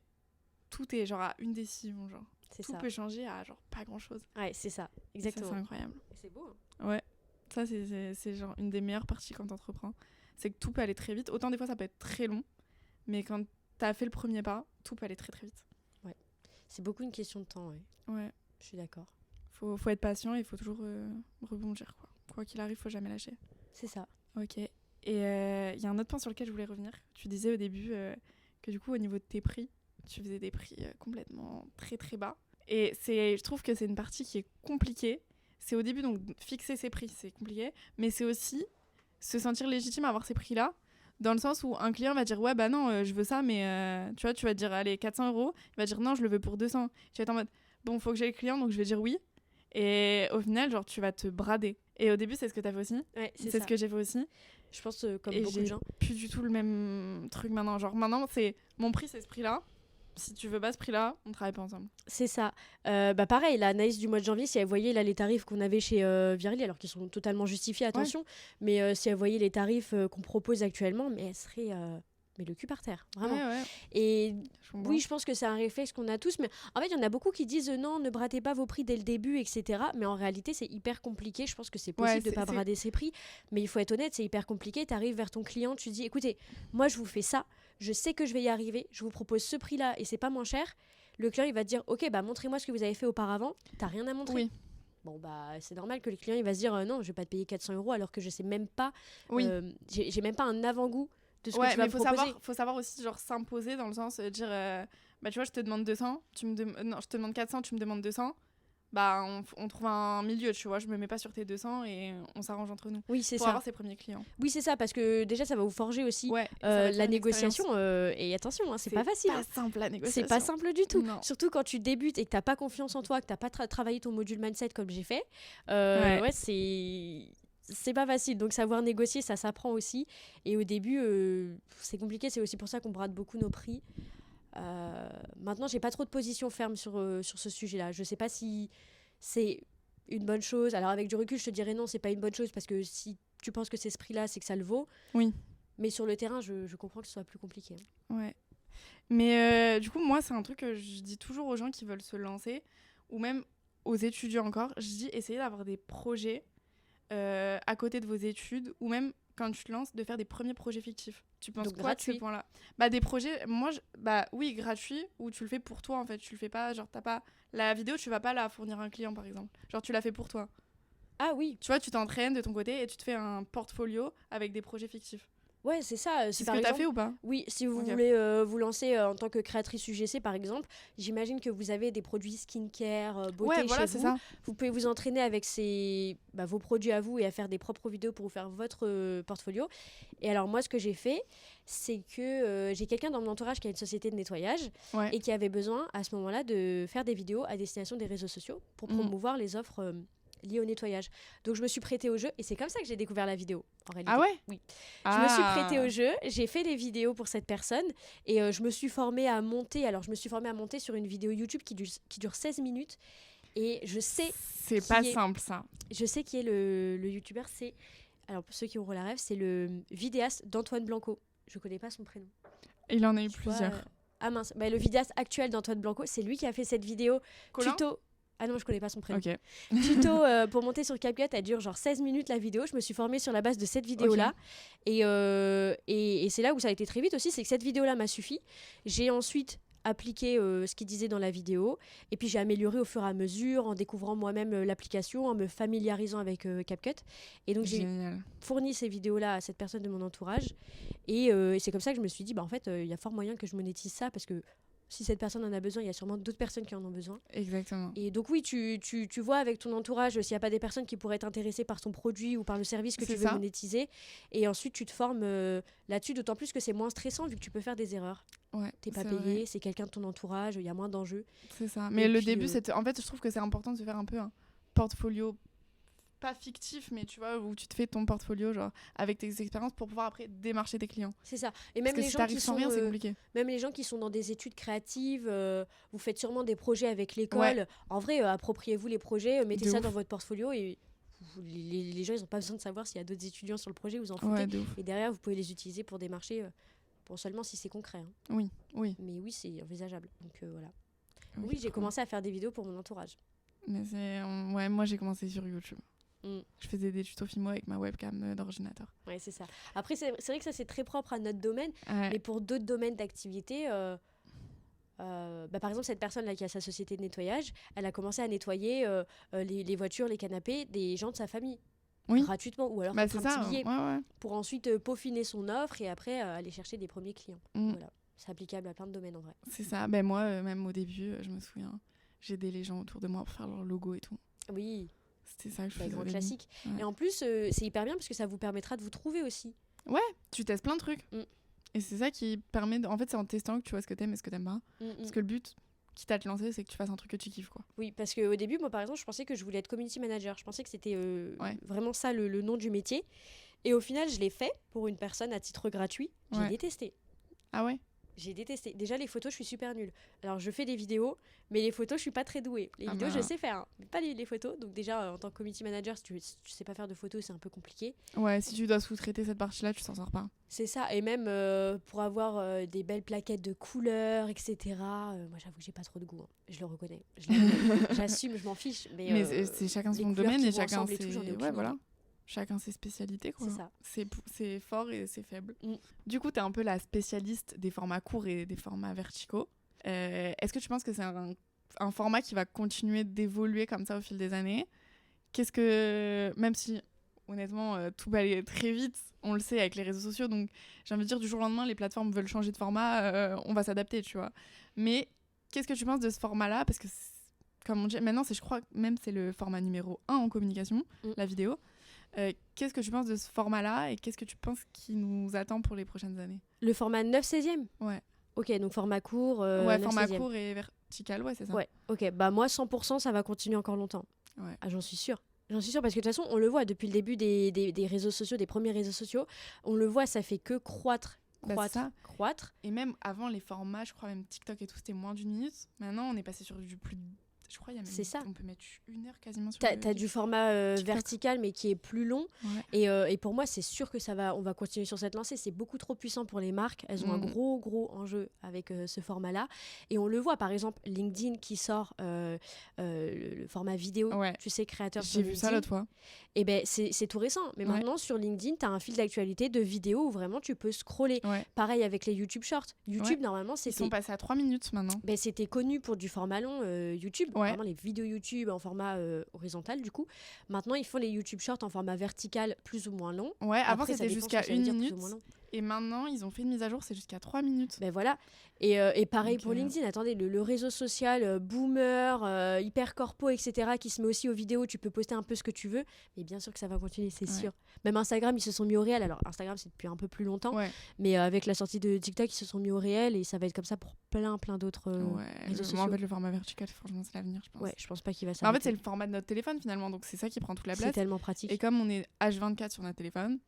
tout est genre à une décision, genre. Tout peut changer à genre pas grand-chose. Ouais, c'est ça, exactement. Ça, c'est incroyable. Et c'est beau. Hein. Ouais. Ça, c'est genre une des meilleures parties quand t'entreprends. C'est que tout peut aller très vite. Autant des fois, ça peut être très long. Mais quand t'as fait le premier pas, tout peut aller très très vite. Ouais. C'est beaucoup une question de temps, ouais. Ouais. Je suis d'accord. Faut être patient et il faut toujours rebondir, quoi. Quoi qu'il arrive, faut jamais lâcher. C'est ça. Ok. Et il y a un autre point sur lequel je voulais revenir. Tu disais au début que du coup, au niveau de tes prix, tu faisais des prix complètement très très bas. Et je trouve que c'est une partie qui est compliquée. C'est au début, donc fixer ses prix, c'est compliqué. Mais c'est aussi se sentir légitime à avoir ces prix-là. Dans le sens où un client va dire ouais, non, je veux ça, mais tu vois, tu vas dire allez, 400 €. Il va dire non, je le veux pour 200. Tu vas être en mode bon, faut que j'aie le client, donc je vais dire oui. Et au final, genre, tu vas te brader. Et au début, c'est ce que t'as fait aussi. Ouais, c'est ce que j'ai fait aussi. Je pense comme et beaucoup de gens. Plus du tout le même truc maintenant. Genre maintenant, c'est mon prix, c'est ce prix-là. Si tu veux pas ce prix-là, on travaille pas ensemble. C'est ça. Pareil, la Anaïs du mois de janvier, si elle voyait là, les tarifs qu'on avait chez Virili, alors qu'ils sont totalement justifiés, attention, mais si elle voyait les tarifs qu'on propose actuellement, mais elle serait mais le cul par terre, vraiment. Ouais. Et oui, je pense que c'est un réflexe qu'on a tous, mais en fait, il y en a beaucoup qui disent non, ne bradez pas vos prix dès le début, etc. Mais en réalité, c'est hyper compliqué. Je pense que c'est possible de ne pas brader ses prix, mais il faut être honnête, c'est hyper compliqué. Tu arrives vers ton client, tu dis écoutez, moi, je vous fais ça, je sais que je vais y arriver, je vous propose ce prix-là et c'est pas moins cher. Le client, il va te dire ok, bah montrez-moi ce que vous avez fait auparavant, t'as rien à montrer. Oui. Bon, bah, c'est normal que le client, il va se dire non, je vais pas te payer 400 € alors que je sais même pas, j'ai même pas un avant-goût de ce que tu vas me proposer. Faut savoir aussi genre s'imposer dans le sens dire bah tu vois je te demande 200 non je te demande 400 tu me demandes 200 bah on trouve un milieu tu vois, je me mets pas sur tes 200 et on s'arrange entre nous. Oui, c'est pour ça. avoir ses premiers clients. Oui, c'est ça, parce que déjà ça va vous forger aussi la négociation et attention, hein, c'est pas facile. C'est pas simple la négociation. C'est pas simple du tout. Non. Surtout quand tu débutes et que t'as pas confiance en toi, que t'as pas travaillé ton module mindset comme j'ai fait. C'est pas facile, donc savoir négocier, ça s'apprend aussi. Et au début, c'est compliqué, c'est aussi pour ça qu'on brade beaucoup nos prix. Maintenant, j'ai pas trop de position ferme sur ce sujet-là. Je sais pas si c'est une bonne chose. Alors, avec du recul, je te dirais non, c'est pas une bonne chose parce que si tu penses que c'est ce prix-là, c'est que ça le vaut. Oui. Mais sur le terrain, je comprends que ce soit plus compliqué. Ouais. Mais du coup, moi, c'est un truc que je dis toujours aux gens qui veulent se lancer, ou même aux étudiants encore. Je dis essayez d'avoir des projets à côté de vos études, ou même quand tu te lances, de faire des premiers projets fictifs. Tu penses donc, quoi gratuit. De ce point-là? Bah des projets, moi, oui, gratuit, ou tu le fais pour toi en fait. Tu le fais pas, genre t'as pas la vidéo, tu vas pas la fournir à un client par exemple. Genre tu la fais pour toi. Ah oui. Tu vois, tu t'entraînes de ton côté et tu te fais un portfolio avec des projets fictifs. Ouais, c'est ça. C'est ce que t'as fait ou pas? Oui, si vous voulez vous lancer en tant que créatrice UGC, par exemple, j'imagine que vous avez des produits skincare, beauté chez vous. Ça. Vous pouvez vous entraîner avec vos produits à vous et à faire des propres vidéos pour vous faire votre portfolio. Et alors, moi, ce que j'ai fait, c'est que j'ai quelqu'un dans mon entourage qui a une société de nettoyage et qui avait besoin, à ce moment-là, de faire des vidéos à destination des réseaux sociaux pour promouvoir les offres liées au nettoyage. Donc je me suis prêtée au jeu et c'est comme ça que j'ai découvert la vidéo en réalité. Ah ouais? Oui. Je me suis prêtée au jeu, j'ai fait des vidéos pour cette personne et je me suis formée à monter. Alors je me suis formée à monter sur une vidéo YouTube qui dure 16 minutes et je sais c'est pas simple ça. Je sais qui est le youtubeur, c'est alors pour ceux qui auront la rêve, c'est le vidéaste d'Antoine Blanco. Je connais pas son prénom. Il en a eu plusieurs. Ah mince, le vidéaste actuel d'Antoine Blanco, c'est lui qui a fait cette vidéo tuto. Ah non, je connais pas son prénom. Okay. Tuto pour monter sur CapCut, elle dure genre 16 minutes la vidéo. Je me suis formée sur la base de cette vidéo-là. Okay. Et c'est là où ça a été très vite aussi, c'est que cette vidéo-là m'a suffi. J'ai ensuite appliqué ce qu'il disait dans la vidéo. Et puis j'ai amélioré au fur et à mesure en découvrant moi-même l'application, en me familiarisant avec CapCut. Et donc j'ai fourni ces vidéos-là à cette personne de mon entourage. Et c'est comme ça que je me suis dit, en fait, il y a fort moyen que je monétise ça parce que si cette personne en a besoin, il y a sûrement d'autres personnes qui en ont besoin. Exactement. Et donc oui, tu vois avec ton entourage s'il n'y a pas des personnes qui pourraient être intéressées par ton produit ou par le service que tu veux monétiser. Et ensuite, tu te formes là-dessus, d'autant plus que c'est moins stressant vu que tu peux faire des erreurs. Ouais, t'es pas payé, c'est quelqu'un de ton entourage, il y a moins d'enjeux. C'est ça. Mais le début, en fait, je trouve que c'est important de se faire un peu un portfolio pas fictif, mais tu vois, où tu te fais ton portfolio genre avec tes expériences pour pouvoir après démarcher tes clients. C'est ça. Et même les gens qui sont c'est compliqué. Même les gens qui sont dans des études créatives, vous faites sûrement des projets avec l'école. Ouais. En vrai, appropriez-vous les projets, mettez ça dans votre portfolio et les gens ils ont pas besoin de savoir s'il y a d'autres étudiants sur le projet, vous en foutez. Et derrière, vous pouvez les utiliser pour démarcher pour seulement si c'est concret. Hein. Oui. Mais oui, c'est envisageable. Donc voilà. Oui, j'ai commencé à faire des vidéos pour mon entourage. Mais moi j'ai commencé sur YouTube. Je faisais des tutos filmo avec ma webcam d'ordinateur. Ouais, c'est ça. Après, c'est vrai que ça, c'est très propre à notre domaine. Ouais. Mais pour d'autres domaines d'activité, par exemple, cette personne-là qui a sa société de nettoyage, elle a commencé à nettoyer les voitures, les canapés des gens de sa famille. Gratuitement. Ou alors c'est ça, pour ensuite peaufiner son offre et après aller chercher des premiers clients. Voilà. C'est applicable à plein de domaines en vrai. C'est ça. Moi, même au début, je me souviens, j'aidais les gens autour de moi pour faire leur logo et tout. Oui. C'était ça que je faisais. Grand classique. Ouais. Et en plus, c'est hyper bien parce que ça vous permettra de vous trouver aussi. Ouais, tu testes plein de trucs. Et c'est ça qui permet... En fait, c'est en testant que tu vois ce que t'aimes et ce que t'aimes pas. Parce que le but, quitte à te lancer, c'est que tu fasses un truc que tu kiffes, quoi. Oui, parce qu'au début, moi, par exemple, je pensais que je voulais être community manager. Je pensais que c'était vraiment ça le nom du métier. Et au final, je l'ai fait pour une personne à titre gratuit. J'ai détesté. Ah ouais? J'ai détesté. Déjà, les photos, je suis super nulle. Alors, je fais des vidéos, mais les photos, je suis pas très douée. Les vidéos, je sais faire, hein, mais pas les photos. Donc déjà, en tant que community manager, si tu sais pas faire de photos, c'est un peu compliqué. Ouais, si tu dois sous-traiter cette partie-là, tu t'en sors pas. C'est ça. Et même pour avoir des belles plaquettes de couleurs, etc. Moi, j'avoue que j'ai pas trop de goût. Hein. Je le reconnais. J'assume, je m'en fiche. Mais c'est chacun son domaine et chacun ses... Ouais, voilà. Chacun ses spécialités, quoi. C'est ça. C'est fort et c'est faible. Du coup, tu es un peu la spécialiste des formats courts et des formats verticaux. Est-ce que tu penses que c'est un format qui va continuer d'évoluer comme ça au fil des années? Même si, honnêtement, tout va aller très vite, on le sait avec les réseaux sociaux, donc j'ai envie de dire, du jour au lendemain, les plateformes veulent changer de format, on va s'adapter, tu vois. Mais qu'est-ce que tu penses de ce format-là? Parce que, comme on dit, maintenant, je crois même c'est le format numéro 1 en communication, la vidéo. Qu'est-ce que tu penses de ce format-là et qu'est-ce que tu penses qui nous attend pour les prochaines années? Le format 9/16e? Ouais. Ok, donc format court. Ouais, format court et vertical, ouais, c'est ça. Ouais, ok. Bah, moi, 100%, ça va continuer encore longtemps. Ouais. Ah, j'en suis sûre. J'en suis sûre parce que de toute façon, on le voit depuis le début des réseaux sociaux, des premiers réseaux sociaux. On le voit, ça fait que croître. Et même avant, les formats, je crois, même TikTok et tout, c'était moins d'1 minute. Maintenant, on est passé sur du plus. Je crois qu'il y a même, on peut mettre 1 heure quasiment sur t'as du format vertical mais qui est plus long et pour moi c'est sûr que on va continuer sur cette lancée. C'est beaucoup trop puissant pour les marques, elles ont un gros enjeu avec ce format là et on le voit par exemple LinkedIn qui sort le format vidéo, tu sais, créateur sur LinkedIn. J'ai vu ça l'autre fois. Et ben c'est tout récent, mais maintenant sur LinkedIn t'as un fil d'actualité de vidéos où vraiment tu peux scroller. Pareil avec les YouTube Shorts. YouTube normalement ils sont passés à 3 minutes maintenant. Ben, c'était connu pour du format long YouTube. Vraiment les vidéos YouTube en format horizontal du coup. Maintenant ils font les YouTube Shorts en format vertical plus ou moins long. Ouais, avant c'était jusqu'à 1 minute et maintenant ils ont fait une mise à jour, c'est jusqu'à 3 minutes. Ben voilà. Et pareil pour LinkedIn, attendez, le réseau social boomer, hyper corpo, etc. qui se met aussi aux vidéos, tu peux poster un peu ce que tu veux, mais bien sûr que ça va continuer, c'est sûr. Même Instagram, ils se sont mis au réel, alors Instagram c'est depuis un peu plus longtemps, mais avec la sortie de TikTok, ils se sont mis au réel et ça va être comme ça pour plein d'autres réseaux sociaux. En fait, le format vertical, franchement, c'est l'avenir, je pense. Ouais, je pense pas qu'il va s'arrêter. En fait, c'est le format de notre téléphone finalement, donc c'est ça qui prend toute la place. C'est tellement pratique. Et comme on est H24 sur notre téléphone,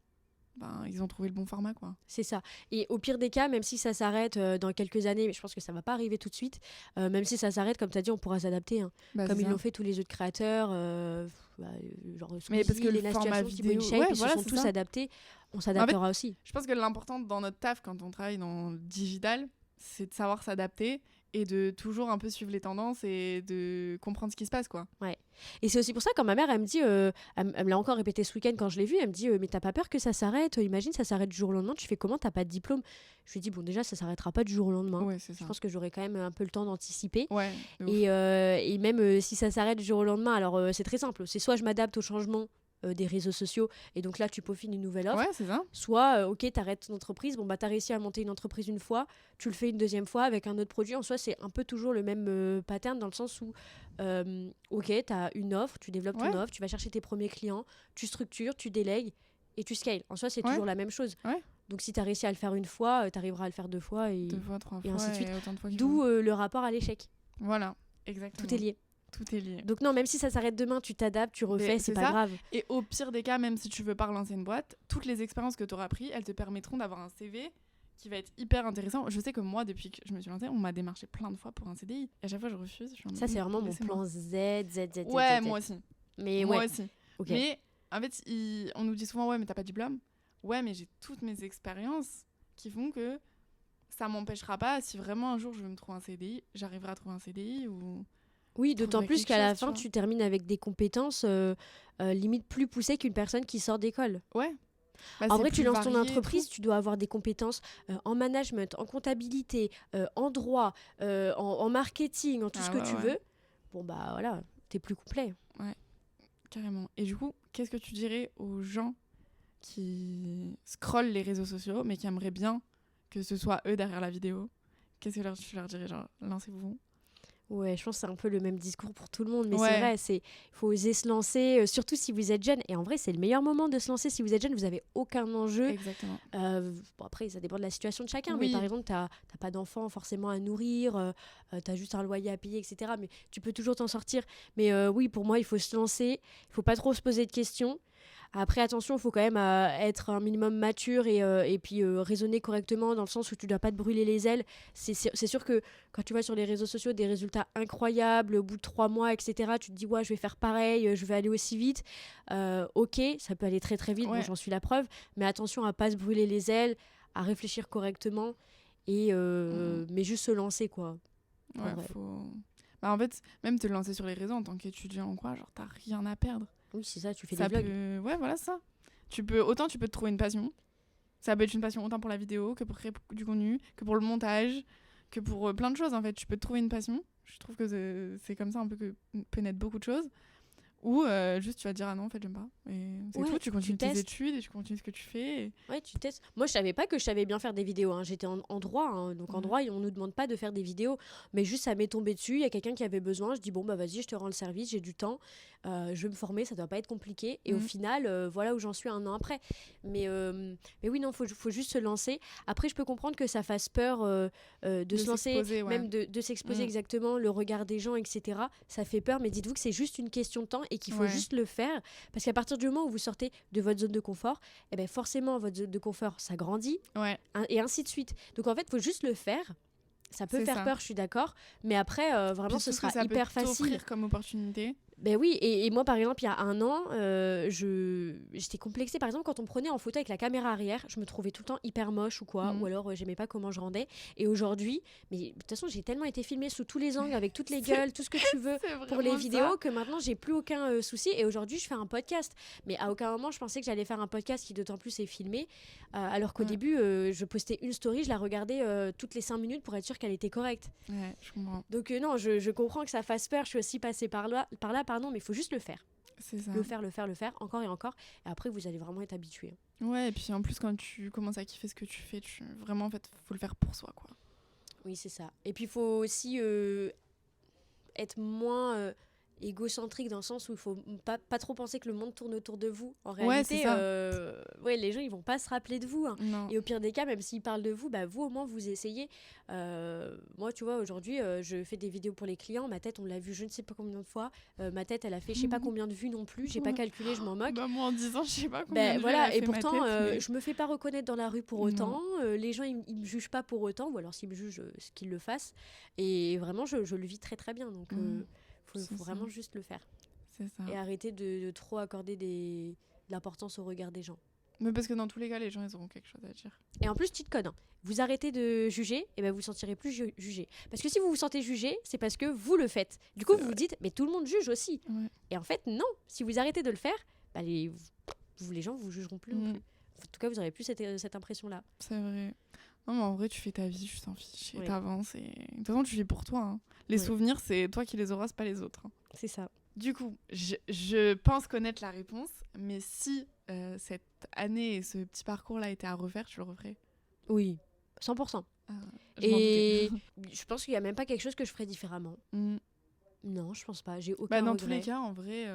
ils ont trouvé le bon format, quoi. C'est ça. Et au pire des cas, même si ça s'arrête dans quelques années, mais je pense que ça va pas arriver tout de suite, même si ça s'arrête, comme tu as dit, on pourra s'adapter. Hein. Comme ils l'ont fait tous les autres créateurs, genre mais parce que les le format vidéo, ils se sont tous adaptés. On s'adaptera aussi. Je pense que l'important dans notre taf, quand on travaille dans le digital, c'est de savoir s'adapter et de toujours un peu suivre les tendances et de comprendre ce qui se passe, quoi. Ouais. Et c'est aussi pour ça quand ma mère, elle me dit, elle me l'a encore répété ce week-end quand je l'ai vue, elle me dit mais t'as pas peur que ça s'arrête? Imagine, ça s'arrête du jour au lendemain, tu fais comment? T'as pas de diplôme? Je lui ai dit bon, déjà ça s'arrêtera pas du jour au lendemain. Ouais, c'est ça. Je pense que j'aurai quand même un peu le temps d'anticiper. Ouais, et même si ça s'arrête du jour au lendemain, alors c'est très simple, c'est soit je m'adapte au changement des réseaux sociaux et donc là tu peaufines une nouvelle offre, c'est ça. soit ok, t'arrêtes ton entreprise, bon bah t'as réussi à monter une entreprise une fois, tu le fais une deuxième fois avec un autre produit. En soi c'est un peu toujours le même pattern dans le sens où ok, t'as une offre, tu développes ton offre, tu vas chercher tes premiers clients, tu structures, tu délègues et tu scales. En soi c'est toujours la même chose. Donc si t'as réussi à le faire une fois, t'arriveras à le faire 2 fois et 2 fois, 3 fois et ainsi de suite. Autant de fois D'où le rapport à l'échec. Voilà, exactement. Tout est lié. Tout est lié. Donc non, même si ça s'arrête demain, tu t'adaptes, tu refais, c'est pas grave. Et au pire des cas, même si tu veux pas relancer une boîte, toutes les expériences que tu auras prises, elles te permettront d'avoir un CV qui va être hyper intéressant. Je sais que moi, depuis que je me suis lancée, on m'a démarché plein de fois pour un CDI. Et à chaque fois, je refuse. Ça, c'est vraiment mon plan Z. Ouais, moi aussi. Moi aussi. Okay. Mais en fait, on nous dit souvent, ouais, mais t'as pas de diplôme. Ouais, mais j'ai toutes mes expériences qui font que ça m'empêchera pas, si vraiment un jour je veux me trouver un CDI, j'arriverai à trouver un CDI ou... Oui, d'autant plus qu'à la fin, tu termines avec des compétences limite plus poussées qu'une personne qui sort d'école. Ouais. En vrai, tu lances ton entreprise, tu dois avoir des compétences en management, en comptabilité, en droit, en marketing, en tout ce que tu veux. Bon, bah voilà, t'es plus complet. Ouais, carrément. Et du coup, qu'est-ce que tu dirais aux gens qui scrollent les réseaux sociaux, mais qui aimeraient bien que ce soit eux derrière la vidéo? Qu'est-ce que tu leur dirais? Genre, lancez-vous. Ouais, je pense que c'est un peu le même discours pour tout le monde, mais c'est Ouais, vrai, il faut oser se lancer, surtout si vous êtes jeune. Et en vrai, c'est le meilleur moment de se lancer si vous êtes jeune, vous n'avez aucun enjeu. exactement. Bon, après, ça dépend de la situation de chacun, mais par Oui, exemple, t'as pas d'enfant forcément à nourrir, t'as juste un loyer à payer, etc. Mais tu peux toujours t'en sortir. Mais oui, pour moi, il faut se lancer, il faut pas trop se poser de questions. Après, attention, il faut quand même être un minimum mature et puis raisonner correctement dans le sens où tu ne dois pas te brûler les ailes. C'est sûr que quand tu vois sur les réseaux sociaux des résultats incroyables, au bout de 3 mois, etc., tu te dis, ouais, je vais faire pareil, je vais aller aussi vite. Ok, ça peut aller très très vite, bon, ouais, j'en suis la preuve, mais attention à pas se brûler les ailes, à réfléchir correctement, mm, mais juste se lancer, quoi, en ouais, vrai. faut. Bah, en fait, même te lancer sur les réseaux en tant qu'étudiant ou quoi, genre, t'as rien à perdre. Oui, c'est ça, tu fais des Ça vlogs. peut. Ouais, voilà ça. Autant tu peux te trouver une passion. Ça peut être une passion autant pour la vidéo que pour créer du contenu, que pour le montage, que pour plein de choses en fait. Tu peux te trouver une passion. Je trouve que c'est comme ça un peu que peut naître beaucoup de choses. Ou juste tu vas te dire ah non en fait j'aime pas. Et c'est tout, Ouais, tu tu continues tes testes. études et tu continues ce que tu fais. Ouais, tu testes. Moi, je savais pas que je savais bien faire des vidéos, hein. J'étais en droit, hein. Donc en Ouais. droit, on nous demande pas de faire des vidéos, mais juste ça m'est tombé dessus. Il y a quelqu'un qui avait besoin. Je dis bon bah vas-y, je te rends le service, j'ai du temps, je vais me former, ça doit pas être compliqué. Et au Mm. final, voilà où j'en suis 1 an après. Mais oui, non, faut juste se lancer. Après, je peux comprendre que ça fasse peur de De se lancer, s'exposer, ouais. même de s'exposer Mm. exactement, le regard des gens, etc. Ça fait peur, mais dites-vous que c'est juste une question de temps et qu'il faut Ouais. juste le faire, parce qu'à partir du moment où vous sortez de votre zone de confort, eh ben forcément votre zone de confort s'agrandit, Ouais, et ainsi de suite. Donc en fait, il faut juste le faire. Ça peut c'est faire ça. peur, je suis d'accord, mais après, vraiment, Puis ce tout ce que sera ça peut hyper facile. t'offrir comme opportunité. Ben oui, et moi par exemple, il y a 1 an, j'étais complexée. Par exemple, quand on me prenait en photo avec la caméra arrière, je me trouvais tout le temps hyper moche ou quoi, ou Mm. alors j'aimais pas comment je rendais. Et aujourd'hui, mais de toute façon, j'ai tellement été filmée sous tous les angles, avec toutes les C'est gueules, tout ce que tu veux c'est pour les vraiment ça. vidéos, que maintenant j'ai plus aucun souci. Et aujourd'hui, je fais un podcast. Mais à aucun moment, je pensais que j'allais faire un podcast qui d'autant plus est filmé. Alors qu'au Ouais. début, je postais une story, je la regardais toutes les 5 minutes pour être sûre qu'elle était correcte. Ouais, je comprends. Donc non, je comprends que ça fasse peur, je suis aussi passée par là, pardon, mais il faut juste le faire. C'est ça. Le faire, encore et encore. Et après, vous allez vraiment être habitué. Ouais, et puis en plus, quand tu commences à kiffer ce que tu fais, vraiment, en fait, faut le faire pour soi, quoi. Oui, c'est ça. Et puis, il faut aussi être moins égocentrique dans le sens où il faut pas trop penser que le monde tourne autour de vous. En Ouais, c'est réalité, ça. ouais, les gens, ils vont pas se rappeler de vous, hein. Non. Et au pire des cas, même s'ils parlent de vous, bah, vous, au moins, vous essayez. Moi, tu vois, aujourd'hui, je fais des vidéos pour les clients. Ma tête, on l'a vu je ne sais pas combien de fois. Ma tête, elle a fait je sais pas combien de vues non plus. J'ai pas Ouais. calculé, je m'en moque. Bah, moi, en 10 ans, je sais pas combien Ben de vues elle a voilà, et fait ma pourtant, tête, mais... je me fais pas reconnaître dans la rue pour Non. autant. Les gens, ils me jugent pas pour autant, ou alors s'ils me jugent, qu'ils le fassent. Et vraiment, je le vis très très bien. Donc, faut C'est ça. vraiment juste le faire. C'est ça. Et arrêter de trop accorder de l'importance au regard des gens. Mais parce que dans tous les cas, les gens, ils auront quelque chose à dire. Et en plus, petite code, hein. Vous arrêtez de juger, et ben vous ne sentirez plus jugé. Parce que si vous vous sentez jugé, c'est parce que vous le faites. Du coup, C'est vous vous vrai. dites, mais tout le monde juge aussi. Ouais. Et en fait, non. Si vous arrêtez de le faire, bah les gens vous jugeront plus non plus. En tout cas, vous n'aurez plus cette impression-là. C'est vrai. Non, mais en vrai, tu fais ta vie, tu t'en fiches. Et Ouais. t'avances. Et... De toute façon, tu vis pour toi. Hein. Les Ouais. souvenirs, c'est toi qui les auras, c'est pas les autres. Hein. C'est ça. Du coup, je pense connaître la réponse. Mais si cette année et ce petit parcours-là était à refaire, tu le referais? Oui, 100%. Ah, je m'en Et doutais. je pense qu'il n'y a même pas quelque chose que je ferais différemment. Mm. Non, je pense pas. J'ai aucun Bah, dans regret. tous les cas, en vrai,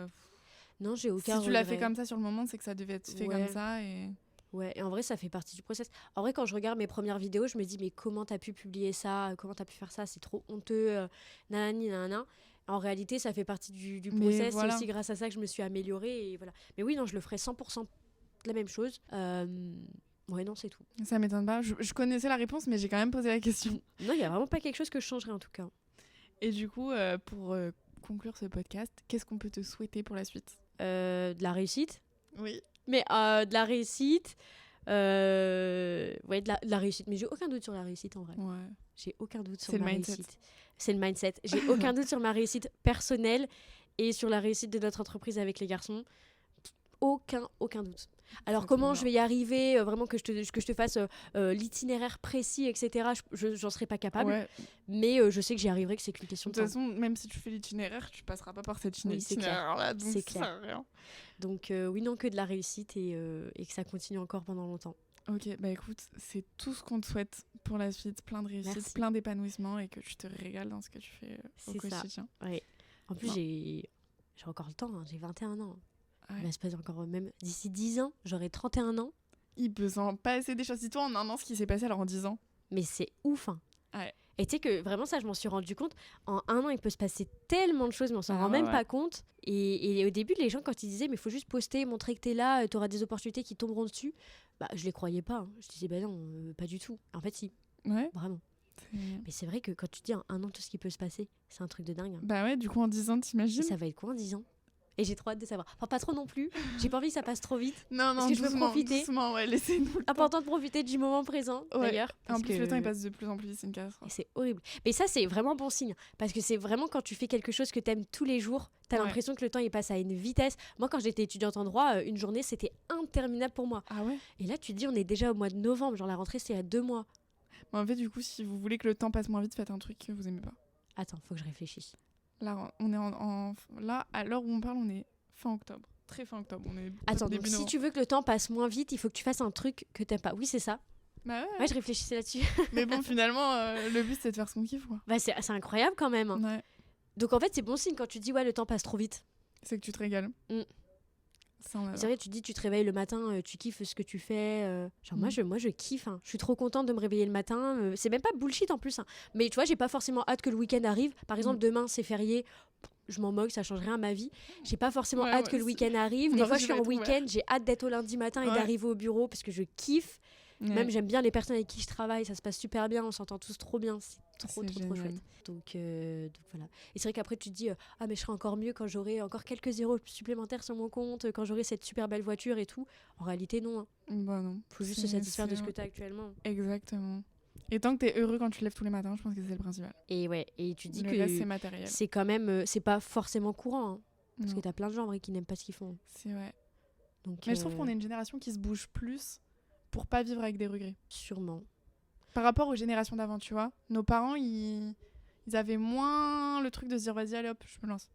Non, j'ai si aucun tu l'as fait regret. comme ça sur le moment, c'est que ça devait être fait Ouais. comme ça. Et... Ouais, et en vrai, ça fait partie du process. En vrai, quand je regarde mes premières vidéos, je me dis, mais comment t'as pu publier ça? Comment t'as pu faire ça? C'est trop honteux. Nanani, nanana. En réalité, ça fait partie du Mais process. voilà. C'est aussi grâce à ça que je me suis améliorée. Et voilà. Mais oui, non, je le ferais 100% la même chose. Ouais, non, c'est tout. Ça m'étonne pas. Je connaissais la réponse, mais j'ai quand même posé la question. Non, il n'y a vraiment pas quelque chose que je changerais en tout cas. Et du coup, pour conclure ce podcast, qu'est-ce qu'on peut te souhaiter pour la suite? De la réussite. Oui. Mais de la réussite. Ouais, de la réussite. Mais j'ai aucun doute sur la réussite en vrai. Ouais. J'ai aucun doute sur C'est le ma mindset. réussite. C'est le mindset. J'ai aucun doute sur ma réussite personnelle et sur la réussite de notre entreprise avec les garçons. Aucun doute. Alors C'est comment trop je bien. vais y arriver, vraiment que je te fasse l'itinéraire précis, etc. J'en serais pas capable. Ouais. Mais je sais que j'y arriverai, que c'est qu'une question De de toute temps. façon, même si tu fais l'itinéraire, tu passeras pas par cet Oui, c'est clair. itinéraire-là. Donc C'est ça sert clair. à rien. Donc oui, non, que de la réussite et que ça continue encore pendant longtemps. Ok, bah écoute, c'est tout ce qu'on te souhaite pour la suite. Plein de réussite, Merci. plein d'épanouissement et que tu te régales dans ce que tu fais au C'est ça. quotidien. Ouais. En plus, Bon. j'ai encore le temps, hein, j'ai 21 ans. Ouais. Il va se passer encore, même d'ici 10 ans, j'aurai 31 ans. Il peut s'en passer des choses. Dis-toi en un an ce qui s'est passé alors en 10 ans. Mais c'est ouf, hein. Ouais. Et tu sais que vraiment, ça, je m'en suis rendu compte. En un an, il peut se passer tellement de choses, mais on s'en Ah rend ouais, même ouais. pas compte. Et au début, les gens, quand ils disaient, mais il faut juste poster, montrer que t'es là, t'auras des opportunités qui tomberont dessus, bah, je les croyais pas. Hein. Je disais, bah non, pas du tout. En fait, si, Ouais. vraiment. C'est- Mais c'est vrai que quand tu dis en un an tout ce qui peut se passer, c'est un truc de dingue. Hein. Bah ouais, du coup en 10 ans, Et t'imagines? ça va être quoi en 10 ans? Et j'ai trop hâte de savoir. Enfin, pas trop non plus. J'ai pas envie que ça passe trop vite. Non, non, que je veux doucement, profiter. doucement, ouais, laissez-nous le temps. Important de profiter du moment présent, Ouais. d'ailleurs. En parce plus, que- le temps il passe de plus en plus vite, c'est une catastrophe. Et c'est horrible. Mais ça, c'est vraiment bon signe. Parce que c'est vraiment quand tu fais quelque chose que t'aimes tous les jours, t'as Ouais. l'impression que le temps il passe à une vitesse. Moi, quand j'étais étudiante en droit, une journée c'était interminable pour moi. Ah ouais? Et là, tu te dis, on est déjà au mois de novembre. Genre, la rentrée, c'est il y a 2 mois. Bah, en fait, du coup, si vous voulez que le temps passe moins vite, faites un truc que vous aimez pas. Attends, faut que je réfléchisse. Là, on est là, à l'heure où on parle, on est fin octobre. Très fin octobre. On est Attends, donc début si novembre. tu veux que le temps passe moins vite, il faut que tu fasses un truc que t'aimes pas. Oui, c'est ça. Bah ouais. Ouais, je réfléchissais là-dessus. Mais bon, finalement, le but c'est de faire ce qu'on kiffe, quoi. Bah, c'est incroyable quand même. Hein. Ouais. Donc en fait, c'est bon signe quand tu dis, ouais, le temps passe trop vite. C'est que tu te régales. Mm. Ça, on adore. C'est vrai, tu dis, tu te réveilles le matin, tu kiffes ce que tu fais. Genre, Mm. moi, je kiffe. Hein. Je suis trop contente de me réveiller le matin. C'est même pas bullshit en plus. Hein. Mais tu vois, j'ai pas forcément hâte que le week-end arrive. Par exemple, demain, c'est férié. Je m'en moque, ça change rien à ma vie. J'ai pas forcément Ouais, hâte moi que le aussi. week-end arrive. Non, Des fois, je je suis vais en être ouverte. week-end, j'ai hâte d'être au lundi matin et Ouais. d'arriver au bureau parce que je kiffe. Ouais. Même, j'aime bien les personnes avec qui je travaille. Ça se passe super bien. On s'entend tous trop bien. C'est trop, C'est trop, trop génial. chouette. Donc voilà. Et c'est vrai qu'après, tu te dis, ah, mais je serai encore mieux quand j'aurai encore quelques zéros supplémentaires sur mon compte, quand j'aurai cette super belle voiture et tout. En réalité, non. Hein. Bah non. Faut juste se C'est- satisfaire de c'est- ce que tu as actuellement. Exactement. Et tant que t'es heureux quand tu te lèves tous les matins, je pense que c'est le principal. Et ouais, et tu dis Le que reste, c'est matériel. c'est quand même, c'est pas forcément courant. Hein, parce Non, que t'as plein de gens en vrai qui n'aiment pas ce qu'ils font. c'est vrai. Donc, Mais je trouve qu'on est une génération qui se bouge plus pour pas vivre avec des regrets. sûrement. Par rapport aux générations d'avant, tu vois, nos parents, ils avaient moins le truc de se dire vas-y, allez hop, je me lance.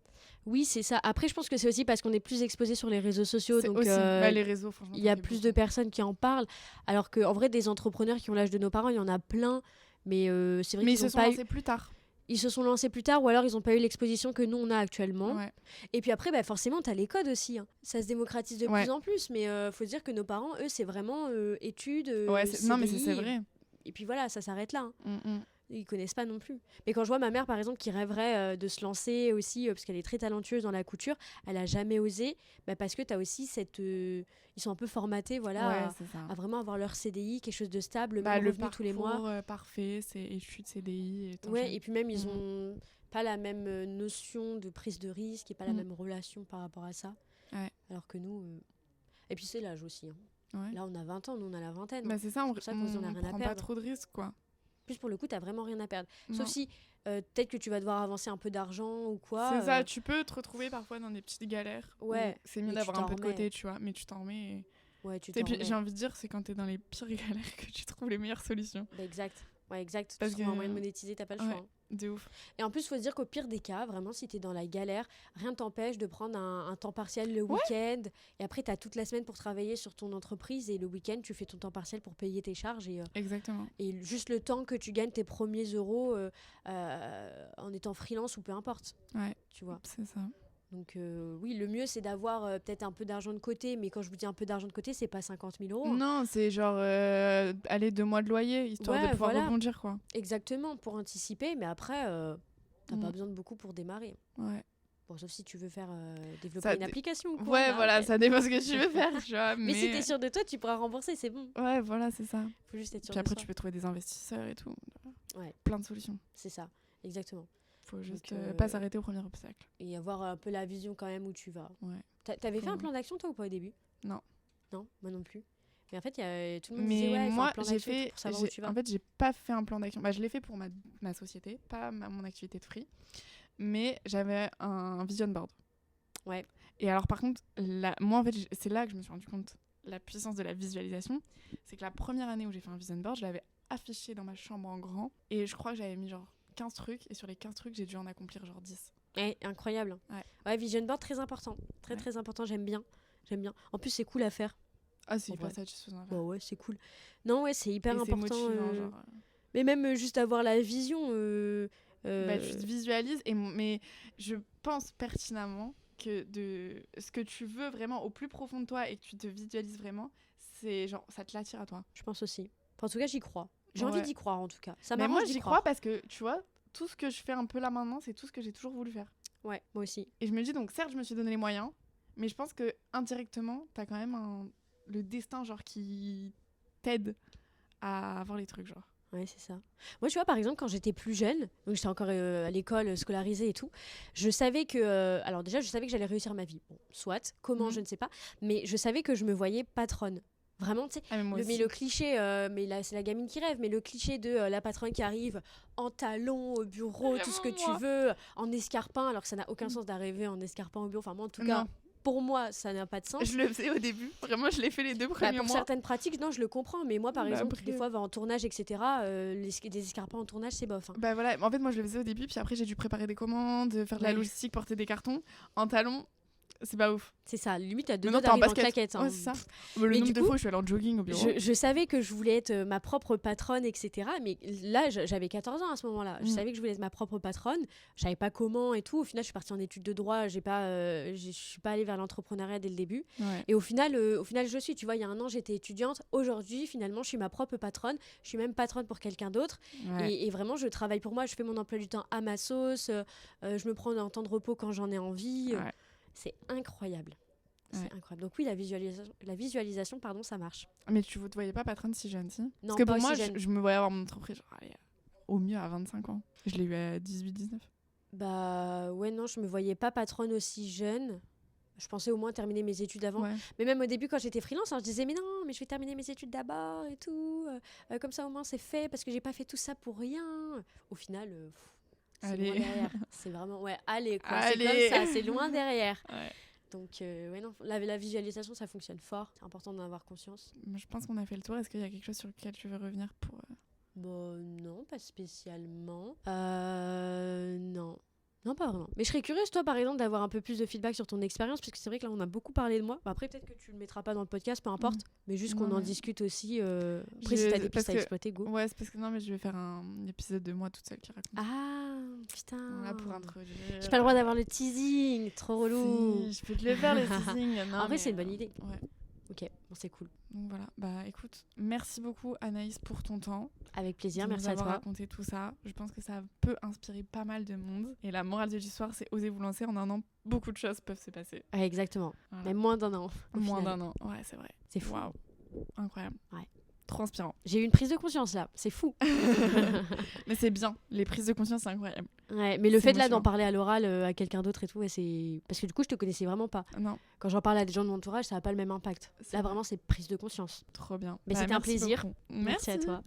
Oui, c'est ça. Après, je pense que c'est aussi parce qu'on est plus exposé sur les réseaux sociaux. C'est Donc, aussi bah, les réseaux, franchement. il ça y a fait plus beaucoup. de personnes qui en parlent. Alors qu'en vrai, des entrepreneurs qui ont l'âge de nos parents, il y en a plein. Mais c'est vrai Mais ils qu'ils se ont sont pas eu... lancés plus tard. Ils se sont lancés plus tard ou alors ils n'ont pas eu l'exposition que nous, on a actuellement. Ouais. Et puis après, bah, forcément, tu as les codes aussi. Hein. Ça se démocratise de Ouais. plus en plus. Mais faut dire que nos parents, eux, c'est vraiment études. Ouais, non, mais CDI, c'est vrai. Et puis voilà, ça s'arrête là. Hein. Mm, mm. Ils connaissent pas non plus. Mais quand je vois ma mère, par exemple, qui rêverait de se lancer aussi, parce qu'elle est très talentueuse dans la couture, elle a jamais osé, bah, parce que tu as aussi cette... ils sont un peu formatés, voilà, Ouais, c'est ça. à vraiment avoir leur CDI, quelque chose de stable, Bah, même le revenu tous les mois. parcours parfait, c'est études CDI. Et Ouais, et puis même, ils Mhm. ont pas la même notion de prise de risque et pas la Mhm. même relation par rapport à ça. Ouais. Alors que nous... Et puis c'est l'âge aussi. Hein. Ouais. Là, on a 20 ans, nous, on a la vingtaine. Bah, c'est ça, on, pour ça qu'on se dit, on a rien à prend pas perdre. trop de risques, quoi. Plus pour le coup, t'as vraiment rien à perdre. Non. Sauf si peut-être que tu vas devoir avancer un peu d'argent ou quoi. C'est ça, tu peux te retrouver parfois dans des petites galères. où Ouais, C'est mais mieux tu d'avoir un t'en peu de remets. côté, tu vois. Mais tu t'en remets. Et Ouais, tu Et puis t'en j'ai remets. envie de dire, c'est quand t'es dans les pires galères que tu trouves les meilleures solutions. Bah, exact. Ouais, exact. Parce Tu trouves un que- moyen de monétiser, t'as pas le Ouais. choix. Hein. De ouf. Et en plus, faut se dire qu'au pire des cas, vraiment, si t'es dans la galère, rien ne t'empêche de prendre un temps partiel le Ouais. week-end. Et après, t'as toute la semaine pour travailler sur ton entreprise. Et le week-end, tu fais ton temps partiel pour payer tes charges. Exactement. Et juste le temps que tu gagnes tes premiers euros en étant freelance ou peu importe. Ouais, Tu vois. c'est ça. Donc oui, le mieux, c'est d'avoir peut-être un peu d'argent de côté. Mais quand je vous dis un peu d'argent de côté, c'est pas 50 000 euros. Hein. Non, c'est genre, allez, 2 mois de loyer, histoire Ouais, de pouvoir voilà. rebondir, quoi. Exactement, pour anticiper. Mais après, t'as pas Mm. besoin de beaucoup pour démarrer. Ouais. Bon, sauf si tu veux faire développer Ça une dé- application ou quoi. Ouais, là, voilà, ok. ça dépend ce que tu veux faire, tu vois. Mais si t'es sûr de toi, tu pourras rembourser, c'est bon. Ouais, voilà, c'est ça. Faut juste être sûr Puis après, de tu soi. peux trouver des investisseurs et tout. Ouais. Plein de solutions. C'est ça, exactement. Faut juste euh, pas s'arrêter au premier obstacle. Et avoir un peu la vision quand même où tu vas. Ouais. T'avais fait un Faut- plan d'action toi ou pas au début? Non. Non, moi non plus. Mais en fait, tout le monde disait Mais ouais, moi, un plan j'ai d'action fait. pour savoir où tu vas. En fait, j'ai pas fait un plan d'action. Bah, je l'ai fait pour ma société, pas mon activité de free. Mais j'avais un vision board. Ouais. Et alors, par contre, moi, en fait, c'est là que je me suis rendu compte la puissance de la visualisation. C'est que la première année où j'ai fait un vision board, je l'avais affiché dans ma chambre en grand. Et je crois que j'avais mis genre 15 trucs. Et sur les 15 trucs, j'ai dû en accomplir genre 10. Ouais, incroyable. Ouais. Ouais, vision board très important. Très Ouais. très important, j'aime bien. J'aime bien. En plus, c'est cool à faire. Ah, c'est En hyper vrai. satisfaisant à faire. Bon, ouais, c'est cool. Non, ouais, c'est hyper Et c'est important. motivant, genre. Mais même juste avoir la vision. Bah, tu te visualises, mais je pense pertinemment que de ce que tu veux vraiment au plus profond de toi et que tu te visualises vraiment, c'est genre, ça te l'attire à toi. Je pense aussi. Enfin, en tout cas, j'y crois. J'ai envie Ouais. d'y croire, en tout cas. Ça Mais m'arrange moi, d'y j'y croire. crois parce que, tu vois, tout ce que je fais un peu là maintenant, c'est tout ce que j'ai toujours voulu faire. Ouais, moi aussi. Et je me dis, donc, certes, je me suis donné les moyens, mais je pense que indirectement, t'as quand même le destin, genre, qui t'aide à avoir les trucs, genre. Ouais, c'est ça. Moi, tu vois, par exemple, quand j'étais plus jeune, donc j'étais encore à l'école, scolarisée et tout, je savais que... alors déjà, je savais que j'allais réussir ma vie. Bon, soit, comment, je ne sais pas. Mais je savais que je me voyais patronne. Vraiment, tu sais, Ah, mais moi mais aussi. le cliché, mais là, c'est la gamine qui rêve, mais le cliché de la patronne qui arrive en talons au bureau, tout ce que Vraiment, tu veux, en escarpin, alors que ça n'a aucun sens d'arriver en escarpin au bureau. Enfin, moi, en tout Non. cas, pour moi, ça n'a pas de sens. Je le faisais au début. Vraiment, je l'ai fait les 2 Bah, premiers pour mois. certaines pratiques, non, je le comprends, mais moi, par Bah, exemple, après- des fois, en tournage, etc., des escarpins en tournage, c'est bof. Hein. Bah voilà, en fait, moi, je le faisais au début, puis après, j'ai dû préparer des commandes, faire de la Ouais. logistique, porter des cartons. En talons, c'est pas ouf. C'est ça, limite, à deux Maintenant, doigts t'es en d'arriver en basket. claquette. Hein. Ouais, c'est ça. Le Mais nombre du de coup, fois où je suis allée en jogging au bureau. Je savais que je voulais être ma propre patronne, etc. Mais là, j'avais 14 ans à ce moment-là. Je savais que je voulais être ma propre patronne. Je savais pas comment et tout. Au final, je suis partie en études de droit. Je suis pas allée vers l'entrepreneuriat dès le début. Ouais. Et au final, je suis. Tu vois, il y a un an, j'étais étudiante. Aujourd'hui, finalement, je suis ma propre patronne. Je suis même patronne pour quelqu'un d'autre. Ouais. Et vraiment, je travaille pour moi. Je fais mon emploi du temps à ma sauce. Je me prends un temps de repos quand j'en ai envie. Ouais. C'est incroyable. Ouais. C'est incroyable. Donc oui, la visualisation, pardon, ça marche. Mais tu te voyais pas patronne si jeune, si? Non, Parce que pas pour moi, aussi jeune. je me voyais avoir mon entreprise, genre, allez, au mieux à 25 ans. Je l'ai eu à 18-19. Bah ouais, non, je me voyais pas patronne aussi jeune. Je pensais au moins terminer mes études avant. Ouais. Mais même au début, quand j'étais freelance, hein, je disais, mais non, mais je vais terminer mes études d'abord et tout. Comme ça, au moins, c'est fait parce que j'ai pas fait tout ça pour rien. Au final, c'est Allez. loin derrière. C'est vraiment, ouais, allez, quoi. Allez. C'est comme ça, c'est loin derrière. Ouais. Donc, ouais, non, la visualisation, ça fonctionne fort. C'est important d'en avoir conscience. Je pense qu'on a fait le tour. Est-ce qu'il y a quelque chose sur lequel tu veux revenir pour... Bon, non, pas spécialement. Non. Non, pas vraiment. Mais je serais curieuse, toi, par exemple, d'avoir un peu plus de feedback sur ton expérience, parce que c'est vrai que là, on a beaucoup parlé de moi. Bah, après, peut-être que tu le mettras pas dans le podcast, peu importe. Mais juste qu'on Non, en mais- discute aussi. Après, si t'as des parce pistes à que- exploiter, go. Ouais, c'est parce que non, mais je vais faire un épisode de moi toute seule qui raconte. Ah, putain. Voilà, pour introduire. J'ai pas le droit d'avoir le teasing, trop relou. Si, je peux te le faire, le teasing. Non, En vrai, mais, c'est une bonne idée. Ouais. Ok, bon, c'est cool. Donc voilà, bah écoute, merci beaucoup Anaïs pour ton temps. Avec plaisir, de merci nous à avoir toi. raconté tout ça. Je pense que ça peut inspirer pas mal de monde. Et la morale de l'histoire, c'est osez vous lancer. En un an, beaucoup de choses peuvent se passer. Ouais, exactement. Voilà. Même moins d'un an. au Moins final. d'un an. Ouais, c'est vrai. C'est fou. Waouh. Incroyable. Ouais. Trop inspirant. J'ai eu une prise de conscience là, c'est fou. Mais c'est bien. Les prises de conscience, c'est incroyable. Ouais, mais le C'est fait de là motivant. d'en parler à l'oral à quelqu'un d'autre et tout, ouais, c'est parce que du coup je te connaissais vraiment pas. Non, Quand j'en parle à des gens de mon entourage, ça n'a pas le même impact. C'est Là vrai. vraiment c'est prise de conscience. trop bien. Mais c'était un merci plaisir. beaucoup. Merci à toi.